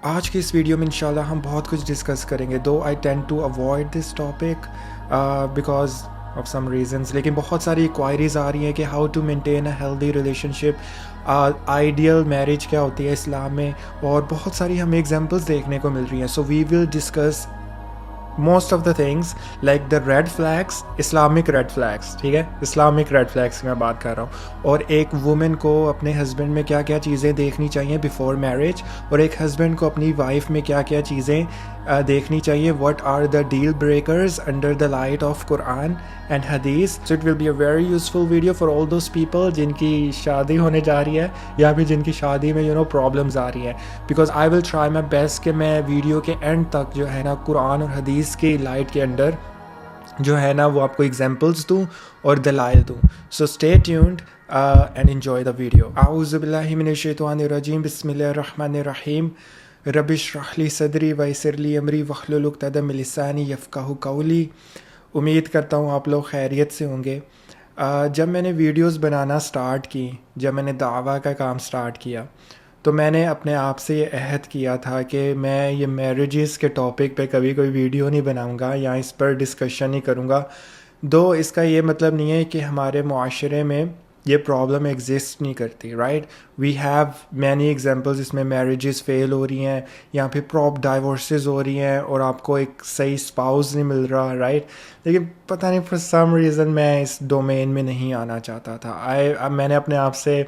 آج کی اس ویڈیو میں انشاءاللہ ہم بہت کچھ ڈسکس کریں گے. Though I tend to avoid this topic because of some reasons, لیکن بہت ساری انکوائریز آ رہی ہیں کہ how to maintain a healthy relationship, ideal marriage کیا ہوتی ہے اسلام میں, اور بہت ساری ہمیں ایگزامپلس دیکھنے کو مل رہی ہیں. So we will discuss most of the things like the red flags, Islamic red flags. ٹھیک ہے, اسلامک ریڈ فلیگس کی میں بات کر رہا ہوں, اور ایک وومن کو اپنے ہسبینڈ میں کیا کیا چیزیں دیکھنی چاہیے بیفور میرج, اور ایک ہسبینڈ کو اپنی وائف میں کیا کیا چیزیں دیکھنی چاہیے. What are the deal breakers under the light of Quran and hadith. So it will be a very useful video for all those people جن کی شادی ہونے جا رہی ہے یا پھر جن کی شادی میں پرابلمز آ رہی ہیں, because I will try my best کہ میں ویڈیو کے اینڈ تک جو ہے نا قرآن اور حدیث کی لائٹ کے انڈر جو ہے نا وہ آپ کو ایگزامپلس دوں اور دلائل دوں. So stay tuned and enjoy the video. اعوذ باللہ من الشیطان الرجیم, بسم اللہ الرحمن الرحیم. رب اشرح لی صدری ویسر لی امری واحلل عقدۃ من لسانی یفقہوا قولی. امید کرتا ہوں آپ لوگ خیریت سے ہوں گے. جب میں نے ویڈیوز بنانا سٹارٹ کی, جب میں نے دعویٰ کا کام سٹارٹ کیا, تو میں نے اپنے آپ سے یہ عہد کیا تھا کہ میں یہ میرجز کے ٹاپک پہ کبھی کوئی ویڈیو نہیں بناؤں گا یا اس پر ڈسکشن نہیں کروں گا. دو اس کا یہ مطلب نہیں ہے کہ ہمارے معاشرے میں یہ پرابلم ایگزسٹ نہیں کرتی, right. We have many examples اس میں میرجز فیل ہو رہی ہیں یا پھر پراپ ڈائیورسز ہو رہی ہیں اور آپ کو ایک صحیح اسپاؤز نہیں مل رہا, رائٹ. لیکن پتہ نہیں فار سم ریزن میں اس ڈومین میں نہیں آنا چاہتا تھا. میں نے اپنے آپ سے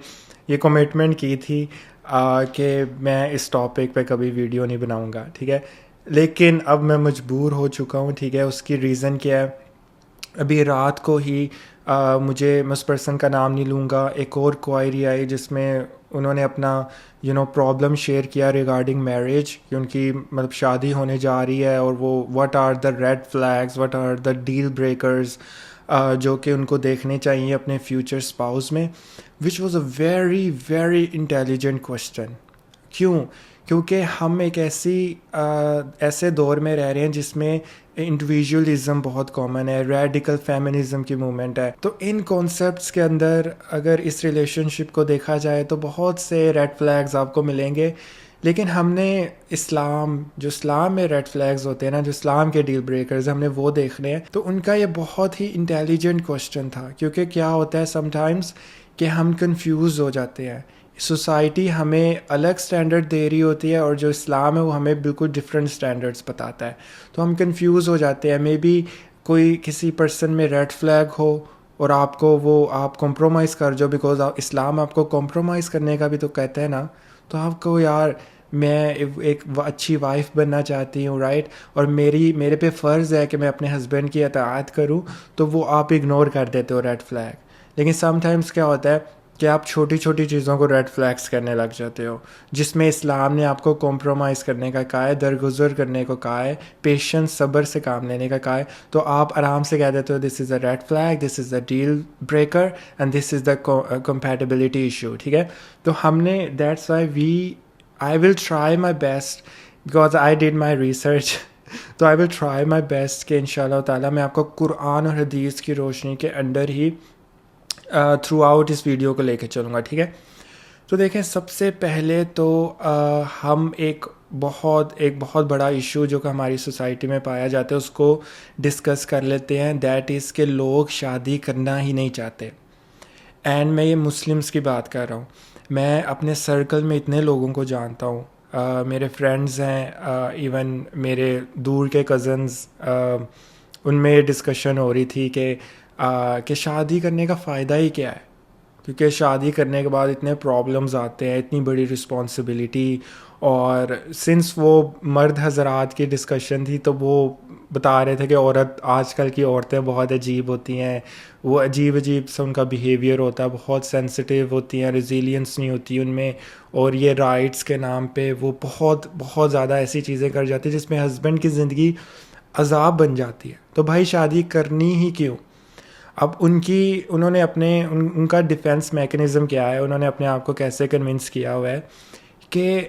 یہ کمٹمنٹ کی تھی کہ میں اس ٹاپک پہ کبھی ویڈیو نہیں بناؤں گا, ٹھیک ہے. لیکن اب میں مجبور ہو چکا ہوں, ٹھیک ہے. اس کی ریزن کیا ہے, ابھی رات کو ہی مجھے, میں اس پرسن کا نام نہیں لوں گا, ایک اور کوائری آئی جس میں انہوں نے اپنا پرابلم شیئر کیا ریگارڈنگ میرج, کہ ان کی مطلب شادی ہونے جا رہی ہے اور وہ what are the red flags, what are the deal breakers جو کہ ان کو دیکھنے چاہیے اپنے فیوچر اسپاؤس میں, which was a very very intelligent question. کیونکہ ہم ایک ایسے دور میں رہ رہے ہیں جس میں انڈیویژولزم بہت کامن ہے, ریڈیکل فیمنزم کی موومنٹ ہے. تو ان کانسیپٹس کے اندر اگر اس ریلیشن شپ کو دیکھا جائے تو بہت سے ریڈ فلیگز آپ کو ملیں گے. لیکن ہم نے اسلام میں ریڈ فلیگز ہوتے ہیں نا, جو اسلام کے ڈیل بریکرز, ہم نے وہ دیکھنے ہیں. تو ان کا یہ بہت ہی انٹیلیجنٹ کوشچن تھا, کیونکہ کیا ہوتا ہے سم ٹائمز کہ ہم کنفیوز ہو جاتے ہیں. سوسائٹی ہمیں الگ سٹینڈرڈ دے رہی ہوتی ہے اور جو اسلام ہے وہ ہمیں بالکل ڈفرینٹ سٹینڈرڈس بتاتا ہے, تو ہم کنفیوز ہو جاتے ہیں. مے بی کوئی کسی پرسن میں ریڈ فلیگ ہو اور آپ کمپرومائز کر جو, بیکاز اسلام آپ کو کمپرومائز کرنے کا بھی تو کہتا ہے نا. تو آپ کو یار میں ایک اچھی وائف بننا چاہتی ہوں, رائٹ, اور میرے پہ فرض ہے کہ میں اپنے ہسبینڈ کی اطاعت کروں, تو وہ آپ اگنور کر دیتے ہو ریڈ فلیگ. لیکن سم ٹائمز کیا ہوتا ہے کہ آپ چھوٹی چھوٹی چیزوں کو ریڈ فلیگس کرنے لگ جاتے ہو, جس میں اسلام نے آپ کو کمپرومائز کرنے کا کہا ہے, درگزر کرنے کو کہا ہے, پیشنس صبر سے کام لینے کا کہا ہے. تو آپ آرام سے کہہ دیتے ہو this is a red flag, this is a deal breaker and this is the compatibility issue, ٹھیک ہے. تو ہم نے that's why I will try my best, because I did my research. تو I will try my best کہ انشاءاللہ تعالیٰ میں آپ کو قرآن اور حدیث کی روشنی کے انڈر ہی تھرو آؤٹ اس ویڈیو کو لے کے چلوں گا, ٹھیک ہے. تو دیکھیں, سب سے پہلے تو ہم ایک بہت بڑا ایشو جو کہ ہماری سوسائٹی میں پایا جاتا ہے اس کو ڈسکس کر لیتے ہیں. دیٹ از کہ لوگ شادی کرنا ہی نہیں چاہتے. اینڈ میں یہ مسلمس کی بات کر رہا ہوں. میں اپنے سرکل میں اتنے لوگوں کو جانتا ہوں, میرے فرینڈز ہیں, ایون میرے دور کے کزنز, ان میں یہ ڈسکشن ہو رہی تھی کہ شادی کرنے کا فائدہ ہی کیا ہے, کیونکہ شادی کرنے کے بعد اتنے پرابلمز آتے ہیں, اتنی بڑی رسپانسبلٹی. اور سنس وہ مرد حضرات کی ڈسکشن تھی تو وہ بتا رہے تھے کہ آج کل کی عورتیں بہت عجیب ہوتی ہیں, وہ عجیب سے ان کا بیہیویئر ہوتا ہے, بہت سینسٹیو ہوتی ہیں, ریزیلینس نہیں ہوتی ان میں, اور یہ رائٹس کے نام پہ وہ بہت زیادہ ایسی چیزیں کر جاتی ہیں جس میں ہسبینڈ کی زندگی عذاب بن جاتی ہے. تو بھائی شادی کرنی ہی کیوں؟ اب انہوں نے ان کا ڈیفینس میکنزم کیا ہے, انہوں نے اپنے آپ کو کیسے کنونس کیا ہوا ہے کہ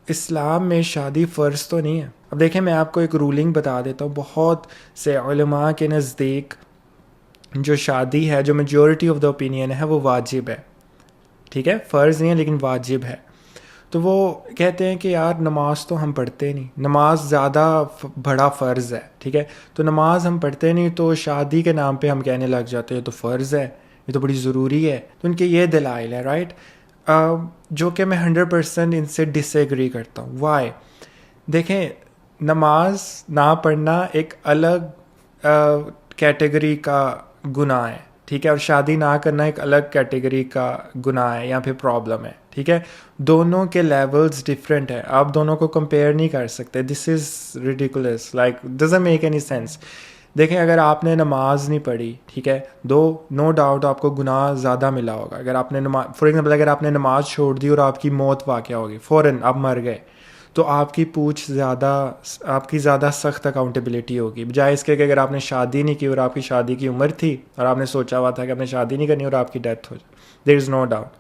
اسلام میں شادی فرض تو نہیں ہے. اب دیکھیں, میں آپ کو ایک رولنگ بتا دیتا ہوں. بہت سے علماء کے نزدیک جو شادی ہے, جو میجورٹی آف دا اوپینین ہے, وہ واجب ہے, ٹھیک ہے, فرض نہیں ہے لیکن واجب ہے. تو وہ کہتے ہیں کہ یار نماز تو ہم پڑھتے نہیں، نماز زیادہ بڑا فرض ہے، ٹھیک ہے، تو نماز ہم پڑھتے نہیں، تو شادی کے نام پہ ہم کہنے لگ جاتے ہیں تو فرض ہے، یہ تو بڑی ضروری ہے. تو ان کے یہ دلائل ہے، رائٹ، جو کہ میں 100% ان سے ڈس ایگری کرتا ہوں. وائی؟ دیکھیں، نماز نہ پڑھنا ایک الگ کیٹیگری کا گناہ ہے، ٹھیک ہے، اور شادی نہ کرنا ایک الگ کیٹیگری کا گناہ ہے یا پھر پرابلم ہے، ٹھیک ہے. دونوں کے لیولز ڈفرینٹ ہیں، آپ دونوں کو کمپیئر نہیں کر سکتے. This is ridiculous, like doesn't make any sense. دیکھیں، اگر آپ نے نماز نہیں پڑھی، ٹھیک ہے، نو ڈاؤٹ آپ کو گناہ زیادہ ملا ہوگا. اگر آپ نے فار ایگزامپل اگر آپ نے نماز چھوڑ دی اور آپ کی موت واقع ہوگی فوراً، آپ مر گئے، تو آپ کی آپ کی زیادہ سخت اکاؤنٹیبلٹی ہوگی، بجائے اس کے کہ اگر آپ نے شادی نہیں کی اور آپ کی شادی کی عمر تھی اور آپ نے سوچا ہوا تھا کہ آپ نے شادی نہیں کرنی اور آپ کی ڈیتھ ہو جائے. دیر از نو ڈاؤٹ.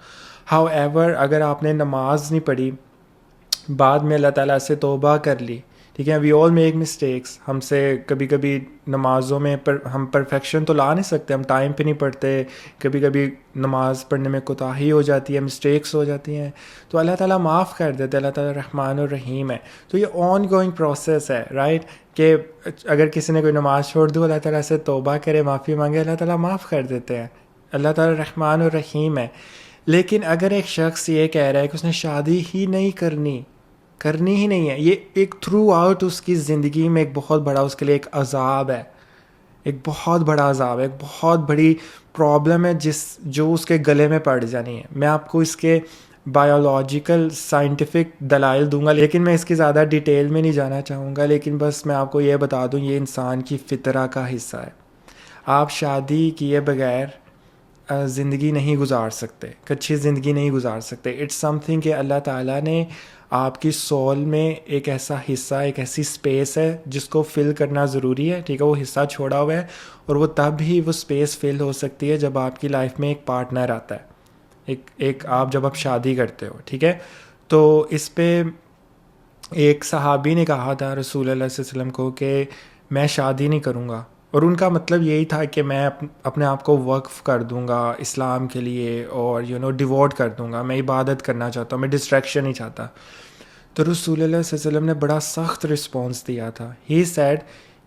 ہاؤ ایور، اگر آپ نے نماز نہیں پڑھی، بعد میں اللہ تعالیٰ سے توبہ کر لی، ٹھیک ہے، وی آل میک مسٹیکس. ہم سے کبھی کبھی نمازوں میں ہم پرفیکشن تو لا نہیں سکتے، ہم ٹائم پہ نہیں پڑھتے، کبھی کبھی نماز پڑھنے میں کوتاہی ہو جاتی ہے، مسٹیکس ہو جاتی ہیں، تو اللہ تعالیٰ معاف کر دیتے. اللہ تعالیٰ رحمان الرحیم ہے. تو یہ آن گوئنگ پروسیس ہے، رائٹ، کہ اگر کسی نے کوئی نماز چھوڑ دی، اللہ تعالیٰ سے توبہ کرے، معافی مانگے، اللہ تعالیٰ معاف کر دیتے ہیں. اللہ تعالیٰ رحمان الرحیم ہے. لیکن اگر ایک شخص یہ کہہ رہا ہے کہ اس نے شادی ہی نہیں کرنی ہی نہیں ہے، یہ ایک تھرو آؤٹ اس کی زندگی میں ایک بہت بڑا اس کے لیے ایک عذاب ہے، ایک بہت بڑا عذاب ہے، ایک بہت بڑی پرابلم ہے جو اس کے گلے میں پڑ جانی ہے. میں آپ کو اس کے بایولوجیکل سائنٹیفک دلائل دوں گا، لیکن میں اس کی زیادہ ڈیٹیل میں نہیں جانا چاہوں گا. لیکن بس میں آپ کو یہ بتا دوں، یہ انسان کی فطرہ کا حصہ ہے. آپ شادی کیے بغیر زندگی نہیں گزار سکتے، ایک اچھی زندگی نہیں گزار سکتے. اٹس سم تھنگ کہ اللہ تعالیٰ نے آپ کی سول میں ایک ایسا حصہ، ایک ایسی اسپیس ہے جس کو فل کرنا ضروری ہے، ٹھیک ہے، وہ حصہ چھوڑا ہوا ہے، اور وہ تب ہی وہ اسپیس فل ہو سکتی ہے جب آپ کی لائف میں ایک پارٹنر آتا ہے، جب آپ شادی کرتے ہو، ٹھیک ہے. تو اس پہ ایک صحابی نے کہا تھا رسول اللہ صلی اللہ علیہ وسلم کو کہ میں شادی نہیں کروں گا، اور ان کا مطلب یہی تھا کہ میں اپنے آپ کو وقف کر دوں گا اسلام کے لیے، اور ڈیووٹ کر دوں گا، میں عبادت کرنا چاہتا ہوں، میں ڈسٹریکشن نہیں چاہتا. تو رسول اللہ صلی اللہ علیہ وسلم نے بڑا سخت رسپانس دیا تھا. ہی سیڈ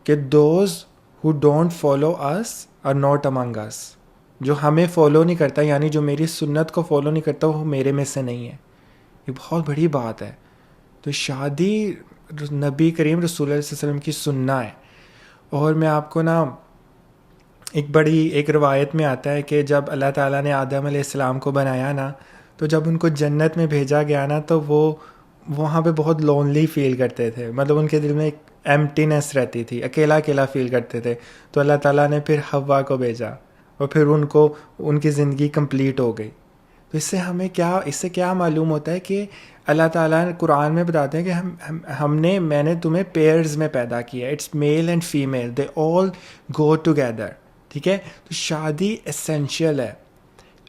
کہ those who don't follow us are not among us. جو ہمیں فالو نہیں کرتا، یعنی جو میری سنت کو فالو نہیں کرتا، وہ میرے میں سے نہیں ہے. یہ بہت بڑی بات ہے. تو شادی نبی کریم رسول اللہ صلی اللہ علیہ وسلم کی سنت ہے. اور میں آپ کو ایک روایت میں آتا ہے کہ جب اللہ تعالیٰ نے آدم علیہ السلام کو بنایا نا، تو جب ان کو جنت میں بھیجا گیا نا، تو وہ وہاں پہ بہت لونلی فیل کرتے تھے، مطلب ان کے دل میں ایک ایمٹینس رہتی تھی، اکیلا اکیلا فیل کرتے تھے. تو اللہ تعالیٰ نے پھر حوا کو بھیجا، اور پھر ان کی زندگی کمپلیٹ ہو گئی. تو اس سے کیا معلوم ہوتا ہے کہ اللہ تعالیٰ نے قرآن میں بتاتے ہیں کہ میں نے تمہیں پیئرز میں پیدا کیا. It's male and female, they all go together, ٹھیک ہے. تو شادی اسینشیل ہے.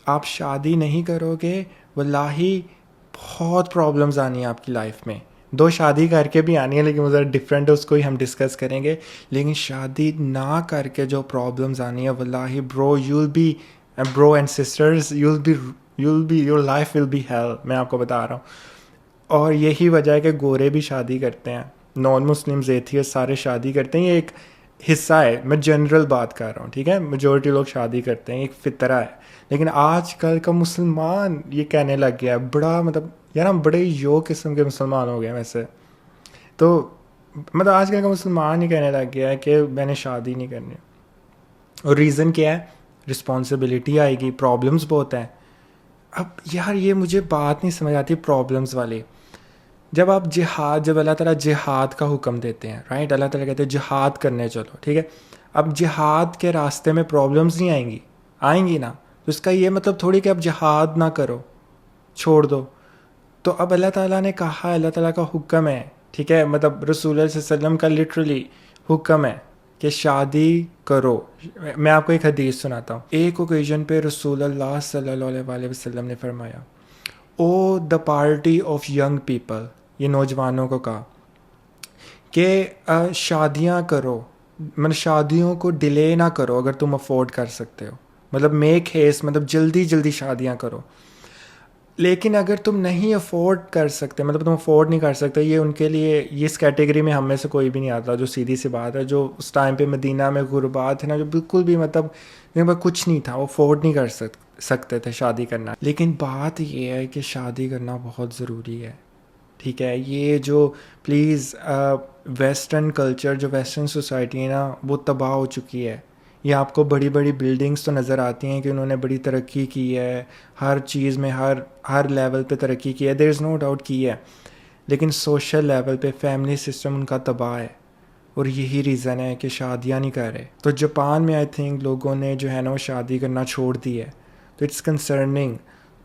آپ شادی نہیں کرو گے، واللہ بہت پرابلمز آنی ہیں آپ کی لائف میں. دو شادی کر کے بھی آنی ہے، لیکن وہ ذرا ڈفرینٹ ہے، اس کو ہی ہم ڈسکس کریں گے. لیکن شادی نہ کر کے جو پرابلمز آنی ہے، واللہ bro and sisters, your life will be hell. میں آپ کو بتا رہا ہوں. اور یہی وجہ ہے کہ گورے بھی شادی کرتے ہیں، نان مسلمز، ایتھیسٹ، سارے شادی کرتے ہیں. یہ ایک حصہ ہے، میں جنرل بات کر رہا ہوں، ٹھیک ہے. میجورٹی لوگ شادی کرتے ہیں، ایک فطرہ ہے. لیکن آج کل کا مسلمان یہ کہنے لگ گیا ہے، بڑا مطلب یار ہم بڑے قسم کے مسلمان ہو گئے ویسے. تو مطلب آج کل کا مسلمان یہ کہنے لگ گیا ہے کہ میں نے شادی نہیں کرنی. اور ریزن کیا ہے؟ رسپانسبلٹی آئے گی، پرابلمس بہت ہیں. اب یار یہ مجھے بات نہیں سمجھ آتی پرابلمس والی. جب اللہ تعالیٰ جہاد کا حکم دیتے ہیں، رائٹ، اللہ تعالیٰ کہتے ہیں جہاد کرنے چلو، ٹھیک ہے. اب جہاد کے راستے میں پرابلمس نہیں آئیں گی نا. تو اس کا یہ مطلب تھوڑی کہ اب جہاد نہ کرو، چھوڑ دو. تو اب اللہ تعالیٰ نے کہا، اللہ تعالیٰ کا حکم ہے، ٹھیک ہے، مطلب رسول اللہ صلی اللہ علیہ وسلم کا لٹرلی حکم ہے کہ شادی کرو. میں آپ کو ایک حدیث سناتا ہوں. ایک اوکیزن پہ رسول اللہ صلی اللہ علیہ وسلم نے فرمایا، oh the party of young people, یہ نوجوانوں کو کہا کہ شادیاں کرو، مطلب شادیوں کو ڈیلے نہ کرو اگر تم افورڈ کر سکتے ہو، مطلب میک ہیس، مطلب جلدی شادیاں کرو. لیکن اگر تم نہیں افورڈ کر سکتے, مطلب تم افورڈ نہیں کر سکتے, یہ ان کے لیے, یہ اس کیٹیگری میں ہم میں سے کوئی بھی نہیں آتا, جو سیدھی سی بات ہے, جو اس ٹائم پہ مدینہ میں غربات ہے نا, جو بالکل بھی مطلب ان پاس کچھ نہیں تھا, وہ افورڈ نہیں کر سکتے تھے شادی کرنا. لیکن بات یہ ہے کہ شادی کرنا بہت ضروری ہے, ٹھیک ہے. یہ جو پلیز ویسٹرن کلچر, جو ویسٹرن سوسائٹی ہے نا, وہ تباہ ہو چکی ہے. یہ آپ کو بڑی بڑی بلڈنگز تو نظر آتی ہیں کہ انہوں نے بڑی ترقی کی ہے, ہر چیز میں ہر لیول پہ ترقی کی ہے, دیر از نو ڈاؤٹ کی ہے, لیکن سوشل لیول پہ فیملی سسٹم ان کا تباہ ہے, اور یہی ریزن ہے کہ شادیاں نہیں کر رہے. تو جاپان میں آئی تھنک لوگوں نے جو ہے نا وہ شادی کرنا چھوڑ دی ہے, تو اٹس کنسرننگ.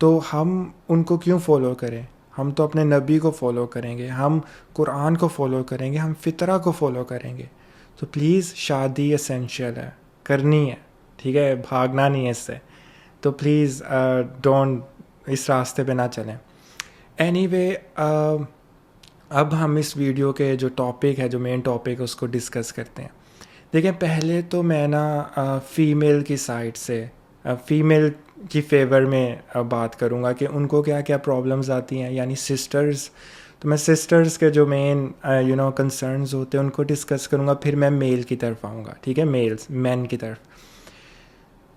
تو ہم ان کو کیوں فالو کریں؟ ہم تو اپنے نبی کو فالو کریں گے, ہم قرآن کو فالو کریں گے, ہم فطرہ کو فالو کریں گے. تو پلیز شادی اسینشیل ہے, کرنی ہے, ٹھیک ہے, بھاگنا نہیں ہے اس سے. تو پلیز ڈونٹ اس راستے پہ نہ چلیں. اینی وے, اب ہم اس ویڈیو کے جو ٹاپک ہے, جو مین ٹاپک ہے, اس کو ڈسکس کرتے ہیں. دیکھیں, پہلے تو میں نا فیمیل کی سائڈ سے, فیمیل کی فیور میں بات کروں گا کہ ان کو کیا کیا پرابلمز آتی ہیں, یعنی سسٹرز. تو میں سسٹرز کے جو مین کنسرنز ہوتے ہیں ان کو ڈسکس کروں گا, پھر میں میل کی طرف آؤں گا, ٹھیک ہے, مین کی طرف.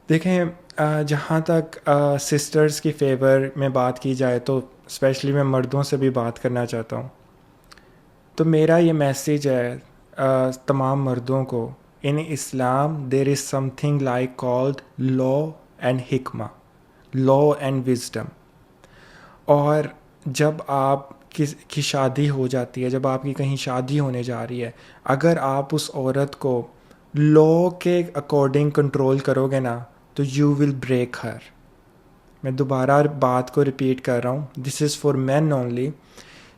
دیکھیں, جہاں تک سسٹرز کی فیور میں بات کی جائے تو اسپیشلی میں مردوں سے بھی بات کرنا چاہتا ہوں. تو میرا یہ میسیج ہے تمام مردوں کو, in Islam there is something like called law and حکمہ, لا اینڈ وزڈم. اور جب آپ کی شادی ہو جاتی ہے, جب آپ کی کہیں شادی ہونے جا رہی ہے, اگر آپ اس عورت کو لا کے اکارڈنگ کنٹرول کرو گے نا, تو یو ول بریک ہر. میں دوبارہ بات کو ریپیٹ کر رہا ہوں, دس از فار مین اونلی.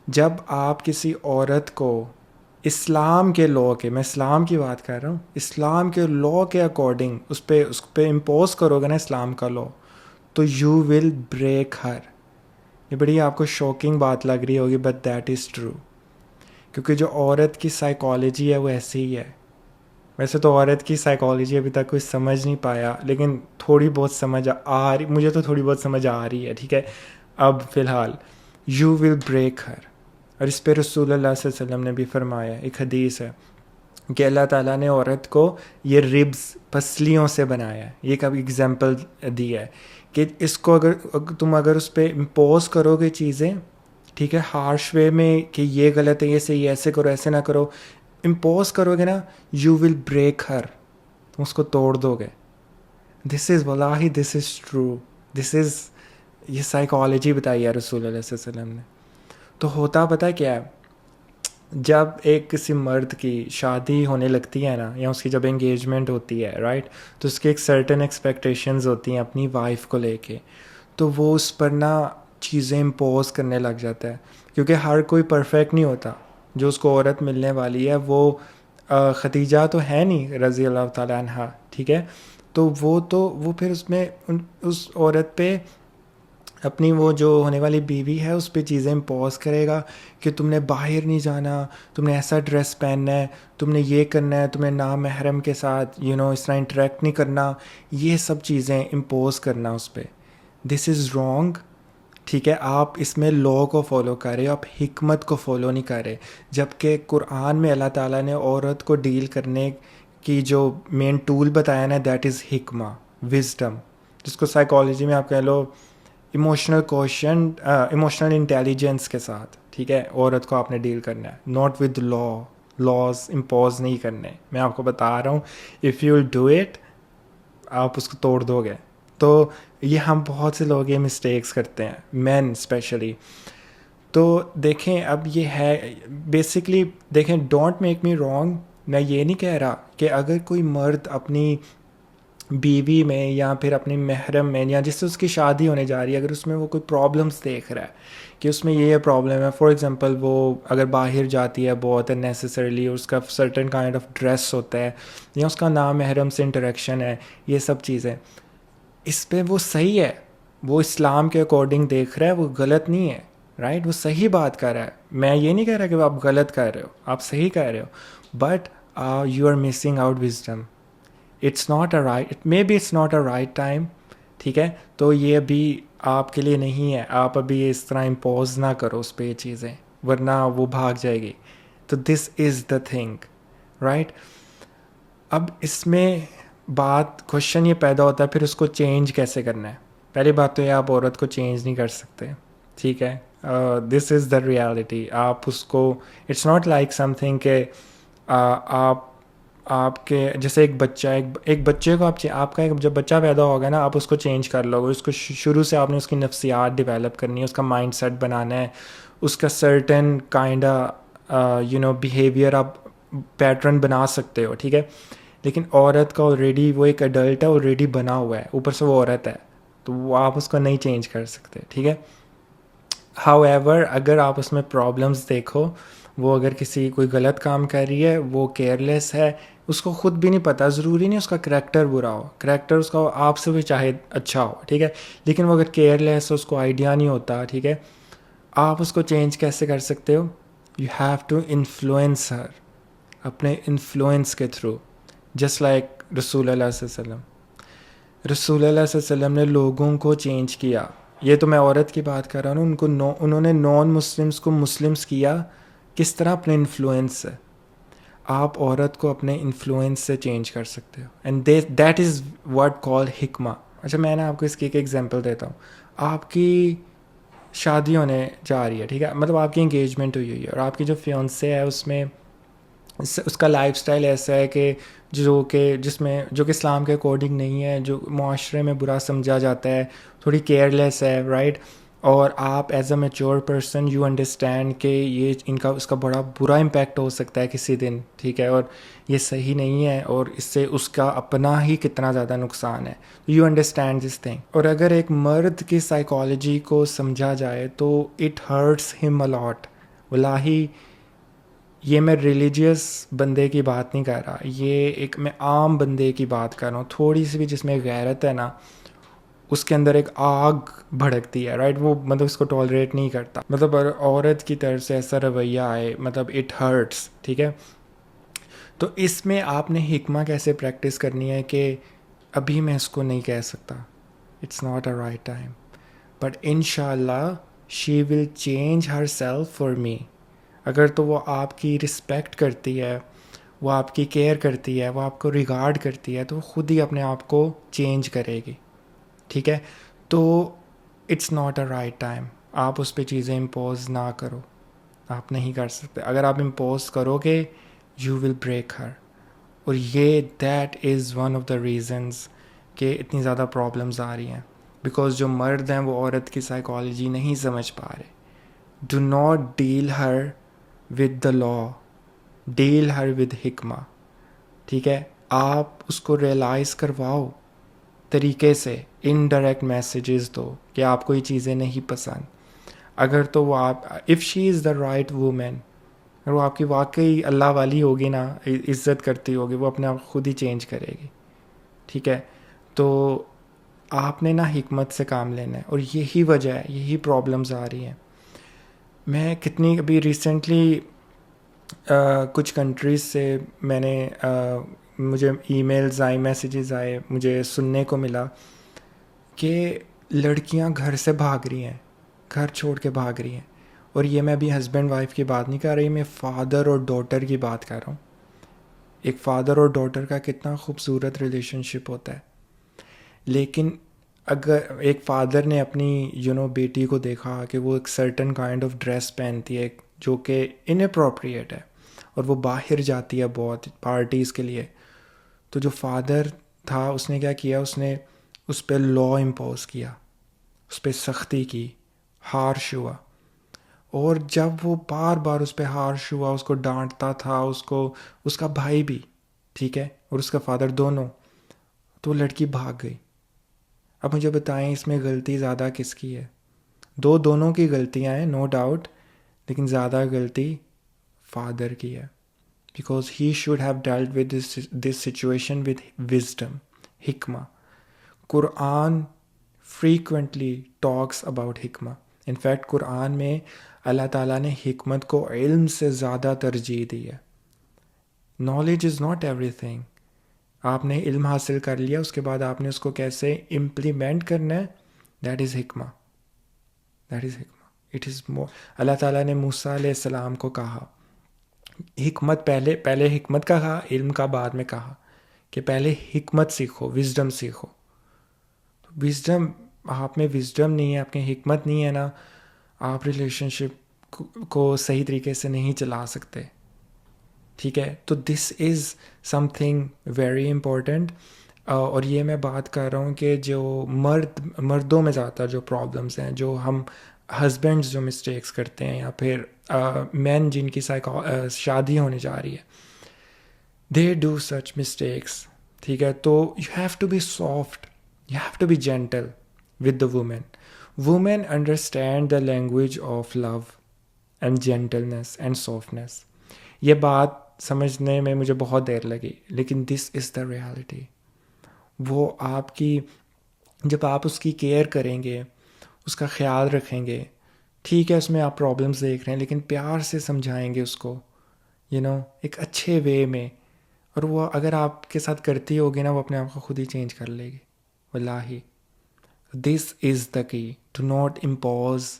جب آپ کسی عورت کو اسلام کے لا کے, میں اسلام کی بات کر رہا ہوں, اسلام کے لا کے اکارڈنگ اس پہ امپوز کرو گے نا اسلام کا لا, تو یو ول بریک ہر. یہ بڑی آپ کو شوکنگ بات لگ رہی ہوگی, بٹ دیٹ از ٹرو. کیونکہ جو عورت کی سائیکالوجی ہے وہ ایسی ہی ہے. ویسے تو عورت کی سائیکالوجی ابھی تک کوئی سمجھ نہیں پایا, لیکن تھوڑی بہت سمجھ آ رہی, مجھے تو تھوڑی بہت سمجھ آ رہی ہے, ٹھیک ہے. اب فی الحال یو ول بریک ہر. اور اس پہ رسول اللہ صلی اللہ علیہ وسلم نے بھی فرمایا, ایک حدیث ہے کہ اللہ تعالیٰ نے عورت کو یہ ربز, پسلیوں سے بنایا ہے. یہ کبھی اگزامپل دی ہے کہ اس کو اگر اس پہ امپوز کرو گے چیزیں, ٹھیک ہے, ہارش وے میں کہ یہ غلط ہے, یہ صحیح, ایسے کرو, ایسے نہ کرو, امپوز کرو گے نا, یو ول بریک ہر, تم اس کو توڑ دو گے. دس از واللہ, دس از ٹرو, دس از, یہ سائیکالوجی بتائی ہے رسول اللہ صلی اللہ علیہ وسلم نے. تو ہوتا پتہ کیا ہے, جب ایک کسی مرد کی شادی ہونے لگتی ہے نا, یا اس کی جب انگیجمنٹ ہوتی ہے, رائٹ, تو اس کی ایک سرٹن ایکسپیکٹیشنز ہوتی ہیں اپنی وائف کو لے کے. تو وہ اس پر نا چیزیں امپوز کرنے لگ جاتا ہے, کیونکہ ہر کوئی پرفیکٹ نہیں ہوتا. جو اس کو عورت ملنے والی ہے وہ خدیجہ تو ہے نہیں رضی اللہ تعالیٰ عنہا, ٹھیک ہے. تو وہ پھر اس میں اس عورت پہ اپنی وہ جو ہونے والی بیوی ہے اس پہ چیزیں امپوز کرے گا کہ تم نے باہر نہیں جانا, تم نے ایسا ڈریس پہننا ہے, تم نے یہ کرنا ہے, تم نے نامحرم کے ساتھ اس طرح انٹریکٹ نہیں کرنا, یہ سب چیزیں امپوز کرنا اس پہ. دس از رانگ, ٹھیک ہے. آپ اس میں لا کو فالو کر رہے ہو, آپ حکمت کو فالو نہیں کر رہے. جبکہ قرآن میں اللہ تعالیٰ نے عورت کو ڈیل کرنے کی جو مین ٹول بتایا نا, دیٹ از حکمہ, وزڈم, جس کو سائیکالوجی میں آپ کہہ لو ایموشنل کوشنٹ, ایموشنل انٹیلیجنس کے ساتھ, ٹھیک ہے, عورت کو آپ نے ڈیل کرنا ہے, ناٹ ود لاز امپوز نہیں کرنے. میں آپ کو بتا رہا ہوں, if you will do it, آپ اس کو توڑ دو گے. تو یہ ہم بہت سے لوگ یہ مسٹیکس کرتے ہیں, مین اسپیشلی. تو دیکھیں, اب یہ ہے بیسکلی, دیکھیں, ڈونٹ میک می رانگ, میں یہ نہیں کہہ رہا کہ اگر کوئی مرد اپنی بیوی میں یا پھر اپنی محرم میں یا جس سے اس کی شادی ہونے جا رہی ہے, اگر اس میں وہ کوئی پرابلمس دیکھ رہا ہے کہ اس میں یہ پرابلم ہے, فار ایگزامپل وہ اگر باہر جاتی ہے بہت نیسسریلی, اس کا سرٹن کائنڈ آف ڈریس ہوتا ہے, یا اس کا نامحرم سے انٹریکشن ہے, یہ سب چیزیں, اس پہ وہ صحیح ہے, وہ اسلام کے اکارڈنگ دیکھ رہا ہے, وہ غلط نہیں ہے, رائٹ, وہ صحیح بات کر رہا ہے. میں یہ نہیں کہہ رہا کہ آپ غلط کر رہے ہو, آپ صحیح کہہ رہے ہو, but you are missing out wisdom. It's not a right, maybe it's not a right time, ٹھیک ہے. تو یہ ابھی آپ کے لیے نہیں ہے. آپ ابھی اس طرح امپوز نہ کرو اس پہ یہ چیزیں, ورنہ وہ بھاگ جائے گی. تو دس از دا تھنگ, رائٹ. اب اس میں بات کوشچن یہ پیدا ہوتا ہے پھر اس کو چینج کیسے کرنا ہے. پہلی بات تو یہ آپ عورت کو چینج نہیں کر سکتے, ٹھیک ہے. This is the reality. آپ اس کو, it's not like something کہ آپ کے جیسے ایک بچہ, ایک بچے کو آپ کا جب بچہ پیدا ہوگا نا, آپ اس کو چینج کر لو گے. اس کو شروع سے آپ نے اس کی نفسیات ڈیولپ کرنی ہے, اس کا مائنڈ سیٹ بنانا ہے, اس کا سرٹن کائنڈ بیہیویئر آپ پیٹرن بنا سکتے ہو, ٹھیک ہے. لیکن عورت کا آلریڈی وہ ایک ایڈلٹ ہے, آلریڈی بنا ہوا ہے, اوپر سے وہ عورت ہے, تو وہ آپ اس کو نہیں چینج کر سکتے, ٹھیک ہے. ہاؤ ایور, اگر آپ اس میں پرابلمس دیکھو, وہ اگر کوئی غلط کام کر رہی ہے, وہ کیئرلیس ہے, اس کو خود بھی نہیں پتہ, ضروری نہیں اس کا کریکٹر برا ہو, کریکٹر اس کا آپ سے بھی چاہے اچھا ہو, ٹھیک ہے, لیکن وہ اگر کیئرلیس ہے, اس کو آئیڈیا نہیں ہوتا, ٹھیک ہے. آپ اس کو چینج کیسے کر سکتے ہو؟ یو ہیو ٹو انفلوئنس ہر, اپنے انفلوئنس کے تھرو, جسٹ لائک رسول اللہ صلی اللہ علیہ وسلم. رسول اللہ صلی اللہ علیہ وسلم نے لوگوں کو چینج کیا. یہ تو میں عورت کی بات کر رہا ہوں, انہوں نے نان مسلمس کو مسلمس کیا. کس طرح؟ اپنے انفلوئنس سے. آپ عورت کو اپنے انفلوئنس سے چینج کر سکتے ہو, اینڈ دیٹ از واٹ کال حکمہ. اچھا, میں آپ کو اس کی ایک ایگزامپل دیتا ہوں. آپ کی شادی ہونے جا رہی ہے, ٹھیک ہے, مطلب آپ کی انگیجمنٹ ہوئی ہے, اور آپ کی جو فیونسے ہے اس کا لائف سٹائل ایسا ہے کہ جو کہ اسلام کے اکارڈنگ نہیں ہے, جو معاشرے میں برا سمجھا جاتا ہے, تھوڑی کیئرلیس ہے, رائٹ. اور آپ as a mature person you understand کہ یہ اس کا بڑا برا امپیکٹ ہو سکتا ہے کسی دن, ٹھیک ہے, اور یہ صحیح نہیں ہے, اور اس سے اس کا اپنا ہی کتنا زیادہ نقصان ہے. You understand this thing. اور اگر ایک مرد کی سائیکالوجی کو سمجھا جائے تو اٹ ہرٹس ہم اے لاٹ. واللہ یہ میں ریلیجیس بندے کی بات نہیں کر رہا, یہ میں عام بندے کی بات کر رہا ہوں. تھوڑی سی بھی جس میں غیرت ہے نا, اس کے اندر ایک آگ بھڑکتی ہے, رائٹ. وہ مطلب اس کو ٹالریٹ نہیں کرتا, مطلب عورت کی طرف سے ایسا رویہ آئے, مطلب اٹ ہرٹس, ٹھیک ہے. تو اس میں آپ نے حکمہ کیسے پریکٹس کرنی ہے کہ ابھی میں اس کو نہیں کہہ سکتا, it's not a right time, but انشاءاللہ she will change herself for me. اگر تو وہ آپ کی رسپیکٹ کرتی ہے, وہ آپ کی کیئر کرتی ہے, وہ آپ کو ریگارڈ کرتی ہے, تو وہ خود ہی اپنے آپ کو چینج کرے گی, ٹھیک ہے. تو it's not a right time. آپ اس پہ چیزیں امپوز نہ کرو, آپ نہیں کر سکتے. اگر آپ امپوز کرو گے یو ول بریک ہر. اور یہ that is one of the reasons کہ اتنی زیادہ پرابلمز آ رہی ہیں, بیکاز جو مرد ہیں وہ عورت کی سائیکالوجی نہیں سمجھ پا رہے. Do not deal her with the law, deal her with حکمہ, ٹھیک ہے. آپ اس کو ریئلائز کرواؤ طریقے سے, انڈائریکٹ میسیجز دو کہ آپ کو یہ چیزیں نہیں پسند. اگر تو وہ if she is the right woman, اگر وہ آپ کی واقعی اللہ والی ہوگی نا, عزت کرتی ہوگی, وہ اپنے آپ خود ہی چینج کرے گی, ٹھیک ہے. تو آپ نے نا حکمت سے کام لینا ہے, اور یہی وجہ ہے, یہی پرابلمز آ رہی ہیں. میں ابھی ریسنٹلی کچھ کنٹریز سے میں نے مجھے ای میلز آئے, میسیجز آئے, مجھے سننے کو ملا کہ لڑکیاں گھر سے بھاگ رہی ہیں, گھر چھوڑ کے بھاگ رہی ہیں. اور یہ میں ابھی ہسبینڈ وائف کی بات نہیں کر رہی, میں فادر اور ڈاٹر کی بات کر رہا ہوں. ایک فادر اور ڈاٹر کا کتنا خوبصورت ریلیشن شپ ہوتا ہے, لیکن اگر ایک فادر نے اپنی بیٹی کو دیکھا کہ وہ ایک سرٹن کائنڈ آف ڈریس پہنتی ہے جو کہ اناپروپریٹ ہے, اور وہ باہر جاتی ہے بہت پارٹیز کے لیے, تو جو فادر تھا اس نے کیا کیا, اس نے اس پہ لا امپوز کیا, اس پہ سختی کی, ہارش ہوا. اور جب وہ بار بار اس پہ ہارش ہوا, اس کو ڈانٹتا تھا, اس کا بھائی بھی, ٹھیک ہے, اور اس کا فادر دونوں, تو لڑکی بھاگ گئی. اب مجھے بتائیں اس میں غلطی زیادہ کس کی ہے؟ دونوں کی غلطیاں ہیں, نو ڈاؤٹ, لیکن زیادہ غلطی فادر کی ہے, because he should have dealt with this situation with wisdom, حکمہ. قرآن فریکوینٹلی ٹاکس اباؤٹ حکمہ. ان فیکٹ قرآن میں اللہ تعالیٰ نے حکمت کو علم سے زیادہ ترجیح دی ہے. Knowledge is not every thing. آپ نے علم حاصل کر لیا, اس کے بعد آپ نے اس کو کیسے امپلیمنٹ کرنا ہے, دیٹ از حکمہ. دیٹ از حکمہ. It is more. اللہ تعالیٰ نے موسیٰ علیہ السلام کو کہا حکمت پہلے حکمت کا کہا، علم کا بعد میں کہا کہ پہلے حکمت سیکھو، وزڈم سیکھو. وزڈم آپ میں وزڈم نہیں ہے، آپ کی حکمت نہیں ہے نا، آپ ریلیشن شپ کو صحیح طریقے سے نہیں چلا سکتے. ٹھیک ہے، تو دس از سم تھنگ ویری امپورٹنٹ. اور یہ میں بات کر رہا ہوں کہ جو مردوں میں زیادہ تر جو پرابلمس ہیں، جو ہم ہسبینڈز جو مسٹیکس کرتے ہیں، یا پھر مین جن کی شادی ہونے جا رہی ہے، دے ڈو سچ مسٹیکس. ٹھیک ہے، تو you have to be soft, you have to be gentle with the woman. Women understand the language of love and gentleness and softness. یہ بات سمجھنے میں مجھے بہت دیر لگی، لیکن دس از دا ریالٹی. وہ آپ کی، جب آپ اس کی کیئر کریں گے، اس کا خیال رکھیں گے، ٹھیک ہے اس میں آپ پرابلمس دیکھ رہے ہیں لیکن پیار سے سمجھائیں گے اس کو، ایک اچھے وے میں، اور وہ اگر آپ کے ساتھ کرتی ہوگی نا، وہ اپنے آپ کو خود ہی چینج کر لے گی. واللہ دس is the key to not impose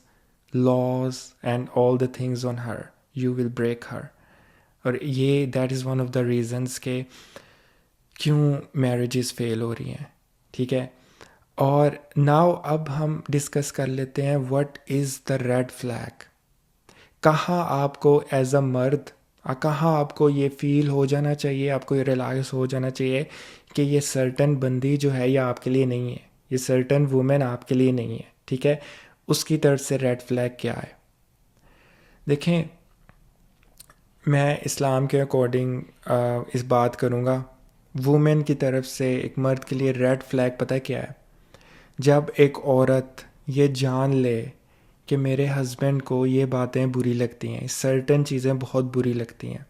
laws and all the things on her. You will break her. اور یہ that is one of the reasons کہ کیوں میرجز فیل ہو رہی ہیں. ٹھیک ہے، اور ناؤ اب ہم ڈسکس کر لیتے ہیں what is the red flag. کہاں آپ کو ایز اے مرد، کہاں آپ کو یہ فیل ہو جانا چاہیے، آپ کو یہ ریلائز ہو جانا چاہیے کہ یہ سرٹن بندی جو ہے یہ آپ کے لیے نہیں ہے، یہ سرٹن وومن آپ کے لیے نہیں ہے. ٹھیک ہے، اس کی طرف سے ریڈ فلیگ کیا ہے؟ دیکھیں، میں اسلام کے اکارڈنگ اس بات کروں گا. وومن کی طرف سے ایک مرد کے لیے ریڈ فلیگ پتہ کیا ہے؟ جب ایک عورت یہ جان لے کہ میرے ہسبینڈ کو یہ باتیں بری لگتی ہیں، سرٹن چیزیں بہت بری لگتی ہیں،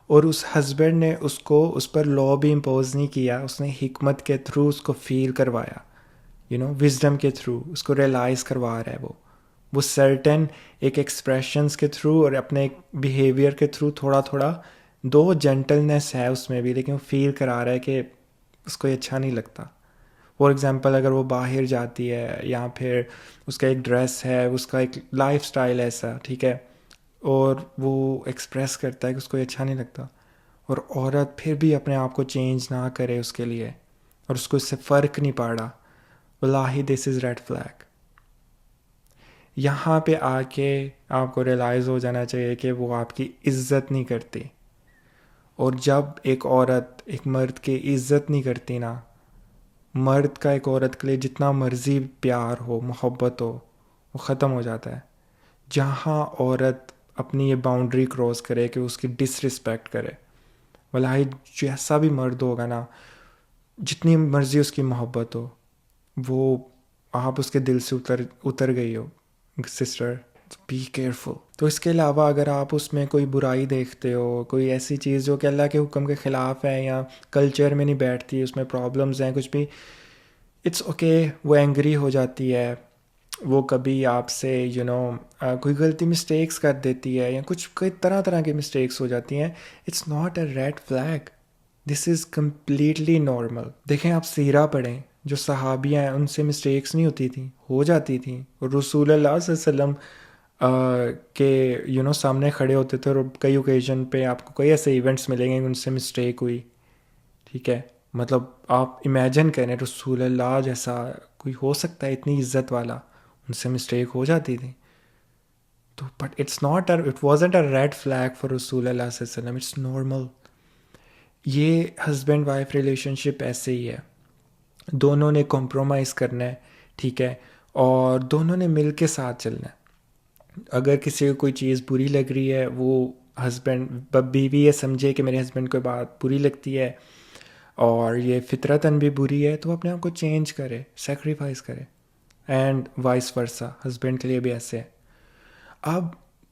اور اس ہسبینڈ نے اس پر لا بھی امپوز نہیں کیا، اس نے حکمت کے تھرو اس کو فیل کروایا، وزڈم کے تھرو اس کو ریلائز کروا رہا ہے. وہ سرٹن ایک ایکسپریشنس کے تھرو اور اپنے بیہیویئر کے تھرو تھوڑا تھوڑا دو جینٹلنس ہے اس میں بھی، لیکن وہ فیل کرا رہا ہے کہ اس کو یہ اچھا نہیں لگتا. فار ایگزامپل اگر وہ باہر جاتی ہے، یا پھر اس کا ایک ڈریس ہے، اس کا ایک لائف سٹائل ایسا، ٹھیک ہے، اور وہ ایکسپریس کرتا ہے کہ اس کو یہ اچھا نہیں لگتا، اور عورت پھر بھی اپنے آپ کو چینج نہ کرے اس کے لیے، اور اس کو اس سے فرق نہیں پڑا، واللہ دس از ریڈ فلیگ. یہاں پہ آ کے آپ کو ریلائز ہو جانا چاہیے کہ وہ آپ کی عزت نہیں کرتی. اور جب ایک عورت ایک مرد کی عزت نہیں کرتی نا، مرد کا ایک عورت کے لیے جتنا مرضی پیار ہو، محبت ہو، وہ ختم ہو جاتا ہے. جہاں عورت اپنی یہ باؤنڈری کراس کرے کہ اس کی ڈس رسپیکٹ کرے، واللہ جیسا بھی مرد ہوگا نا، جتنی مرضی اس کی محبت ہو، وہ آپ اس کے دل سے اتر گئی ہو. Sister be careful. تو اس کے علاوہ اگر آپ اس میں کوئی برائی دیکھتے ہو، کوئی ایسی چیز جو کہ اللہ کے حکم کے خلاف ہے یا کلچر میں نہیں بیٹھتی، اس میں پرابلمز ہیں کچھ بھی، اٹس اوکے. وہ اینگری ہو جاتی ہے، وہ کبھی آپ سے کوئی غلطی مسٹیکس کر دیتی ہے، یا کوئی طرح کی مسٹیکس ہو جاتی ہیں. It's not a red flag, this is completely normal. دیکھیں، آپ سیرہ پڑھیں، جو صحابیہ ہیں ان سے مسٹیکس نہیں ہوتی تھیں، ہو جاتی تھیں، اور رسول اللہ صلی اللہ علیہ وسلم کے سامنے کھڑے ہوتے تھے، اور کئی اوکیزن پہ آپ کو کئی ایسے ایونٹس ملیں گے ان سے مسٹیک ہوئی. ٹھیک ہے، مطلب آپ امیجن کریں رسول اللہ جیسا کوئی ہو سکتا ہے اتنی عزت والا، ان سے مسٹیک ہو جاتی تھی. تو but it wasn't a red flag for رسول اللہ صلی اللہ علیہ وسلم، اٹس نارمل. یہ ہسبینڈ وائف ریلیشن شپ ایسے ہی ہے، دونوں نے کمپرومائز کرنا ہے. ٹھیک ہے، اور دونوں نے مل کے ساتھ چلنا ہے. اگر کسی کو کوئی چیز بری لگ رہی ہے، وہ ہسبینڈ بیوی یہ سمجھے کہ میرے ہسبینڈ کو بات بری لگتی ہے اور یہ فطرتاً بھی بری ہے، تو اپنے آپ کو چینج کرے، سیکریفائز کرے. اینڈ وائس ورسا، ہسبینڈ کے لیے بھی ایسے ہے. اب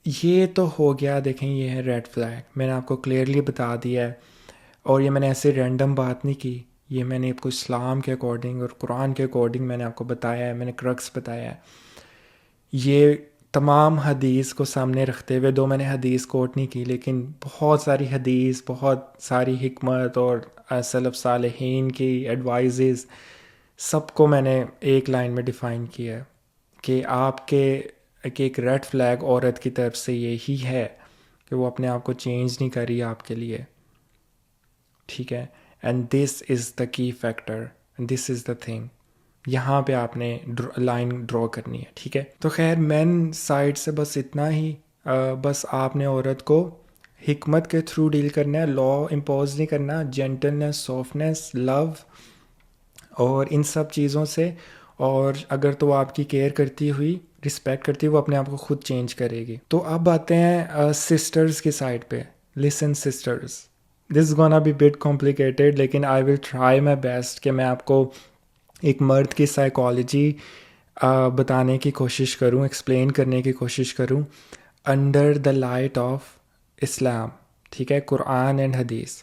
یہ تو ہو گیا، دیکھیں یہ ہے ریڈ فلیگ، میں نے آپ کو کلیئرلی بتا دیا ہے. اور یہ میں نے ایسے رینڈم بات نہیں کی، یہ میں نے آپ کو اسلام کے اکارڈنگ اور قرآن کے اکارڈنگ میں نے آپ کو بتایا ہے، میں نے کرکس بتایا ہے. یہ تمام حدیث کو سامنے رکھتے ہوئے، دو میں نے حدیث کوٹ نہیں کی، لیکن بہت ساری حدیث، بہت ساری حکمت اور سلف صالحین کی ایڈوائزز سب کو میں نے ایک لائن میں ڈیفائن کیا ہے کہ آپ کے کہ ایک ریڈ فلیگ عورت کی طرف سے یہی ہے کہ وہ اپنے آپ کو چینج نہیں کر رہی آپ کے لیے، ٹھیک ہے. اینڈ دس از دا کی factor, this is the thing, یہاں پہ آپ نے لائن ڈرا کرنی ہے، ٹھیک ہے. تو خیر مین سائڈ سے بس اتنا ہی. بس آپ نے عورت کو حکمت کے تھرو ڈیل کرنا ہے، لا امپوز نہیں کرنا، جینٹلنس، سافٹنس، لو اور ان سب چیزوں سے. اور اگر تو آپ کی کیئر کرتی ہوئی، رسپیکٹ کرتی ہوئی، وہ اپنے آپ کو خود چینج کرے گی. تو اب آتے ہیں سسٹرز کی سائڈ پہ. Listen sisters, this gonna be bit complicated, لیکن I will try my best کہ میں آپ کو ایک مرد کی سائیکالوجی بتانے کی کوشش کروں، ایکسپلین کرنے کی کوشش کروں انڈر دا لائٹ آف اسلام، ٹھیک ہے، قرآن اینڈ حدیث.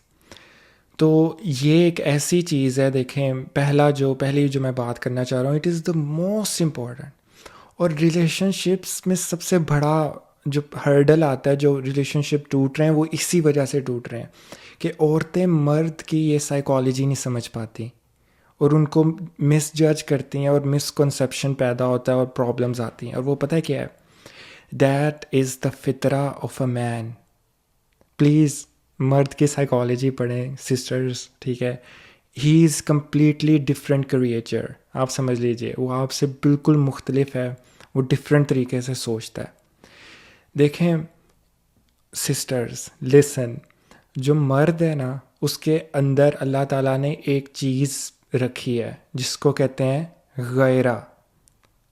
تو یہ ایک ایسی چیز ہے، دیکھیں پہلی جو میں بات کرنا چاہ رہا ہوں، it is the most important. اور ریلیشن شپس میں سب سے بڑا جو ہرڈل آتا ہے، جو ریلیشن شپ ٹوٹ رہے ہیں، وہ اسی وجہ سے ٹوٹ رہے ہیں کہ عورتیں مرد کی یہ سائیکالوجی نہیں سمجھ پاتی اور ان کو مس جج کرتی ہیں اور مس کنسیپشن پیدا ہوتا ہے اور پرابلمز آتی ہیں. اور وہ پتہ ہے کیا ہے؟ دیٹ از دا فطرہ آف اے مین. پلیز مرد کی سائیکالوجی پڑھیں سسٹرز، ٹھیک ہے. He is completely different creature. آپ سمجھ لیجئے وہ آپ سے بالکل مختلف ہے، وہ ڈفرینٹ طریقے سے سوچتا ہے. دیکھیں سسٹرز، لسن، جو مرد ہے نا، اس کے اندر اللہ تعالیٰ نے ایک چیز رکھی ہے جس کو کہتے ہیں غیرہ،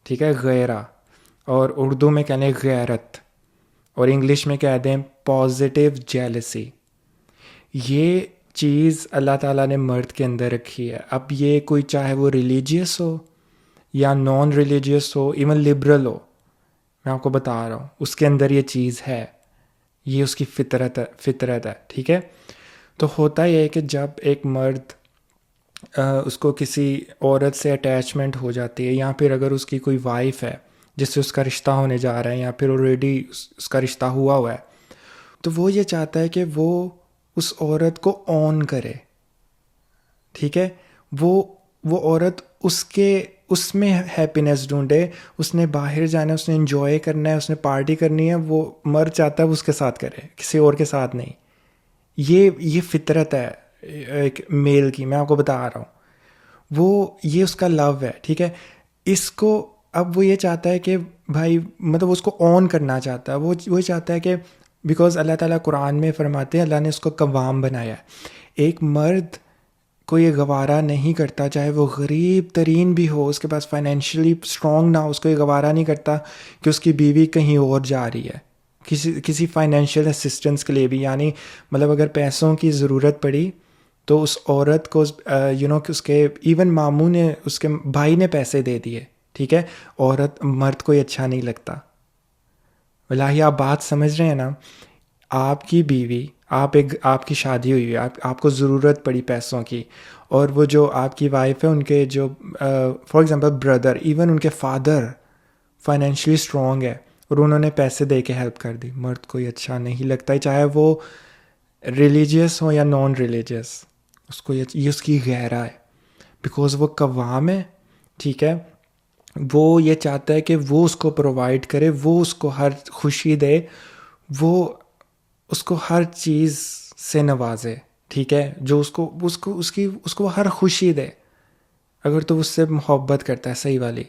ٹھیک ہے، غیرہ. اور اردو میں کہنے غیرت، اور انگلش میں کہہ دیں پازیٹیو جیلسی. یہ چیز اللہ تعالیٰ نے مرد کے اندر رکھی ہے. اب یہ کوئی چاہے وہ ریلیجیس ہو یا نان ریلیجیس ہو، ایون لبرل ہو، میں آپ کو بتا رہا ہوں اس کے اندر یہ چیز ہے، یہ اس کی فطرت ہے، ٹھیک ہے. تو ہوتا یہ ہے کہ جب ایک مرد اس کو کسی عورت سے اٹیچمنٹ ہو جاتی ہے، یا پھر اگر اس کی کوئی وائف ہے جس سے اس کا رشتہ ہونے جا رہا ہے، یا پھر آلریڈی اس کا رشتہ ہوا ہے، تو وہ یہ چاہتا ہے کہ وہ اس عورت کو اون کرے، ٹھیک ہے. وہ عورت اس میں ہیپینس ڈھونڈے، اس نے باہر جانا ہے، اس نے انجوائے کرنا ہے، اس نے پارٹی کرنی ہے. وہ مرد چاہتا ہے وہ اس کے ساتھ کرے، کسی اور کے ساتھ نہیں. یہ فطرت ہے ایک میل کی، میں آپ کو بتا رہا ہوں. یہ اس کا لو ہے، ٹھیک ہے. اس کو اب وہ یہ چاہتا ہے کہ بھائی، مطلب اس کو اون کرنا چاہتا ہے. وہ چاہتا ہے کہ بیکاز اللہ تعالیٰ قرآن میں فرماتے ہیں، اللہ نے اس کو قوام بنایا ہے. ایک مرد کو یہ گوارا نہیں کرتا، چاہے وہ غریب ترین بھی ہو، اس کے پاس فائنینشلی اسٹرانگ نہ ہو، اس کو یہ گوارا نہیں کرتا کہ اس کی بیوی کہیں اور جا رہی ہے کسی فائنینشیل اسسٹنس کے لیے بھی. یعنی مطلب اگر پیسوں کی ضرورت پڑی تو اس عورت کو کہ اس کے ایون ماموں نے، اس کے بھائی نے پیسے دے دیے، ٹھیک ہے. مرد کو یہ اچھا نہیں لگتا. واللہ آپ بات سمجھ رہے ہیں نا. آپ کی بیوی، آپ کی شادی ہوئی ہے، آپ کو ضرورت پڑی پیسوں کی، اور وہ جو آپ کی وائف ہے، ان کے جو for example brother, even in کے فادر فائنینشلی اسٹرانگ ہے اور انہوں نے پیسے دے کے ہیلپ کر دی، مرد کو یہ اچھا نہیں لگتا، چاہے وہ ریلیجیس ہو یا نان ریلیجیس. اس کو یہ اس کی غیرہ ہے، بیکاز وہ قوام ہے، ٹھیک ہے. وہ یہ چاہتا ہے کہ وہ اس کو پرووائڈ کرے، وہ اس کو ہر خوشی دے، وہ اس کو ہر چیز سے نوازے، ٹھیک ہے. جو اس کو ہر خوشی دے، اگر تو اس سے محبت کرتا ہے صحیح والی.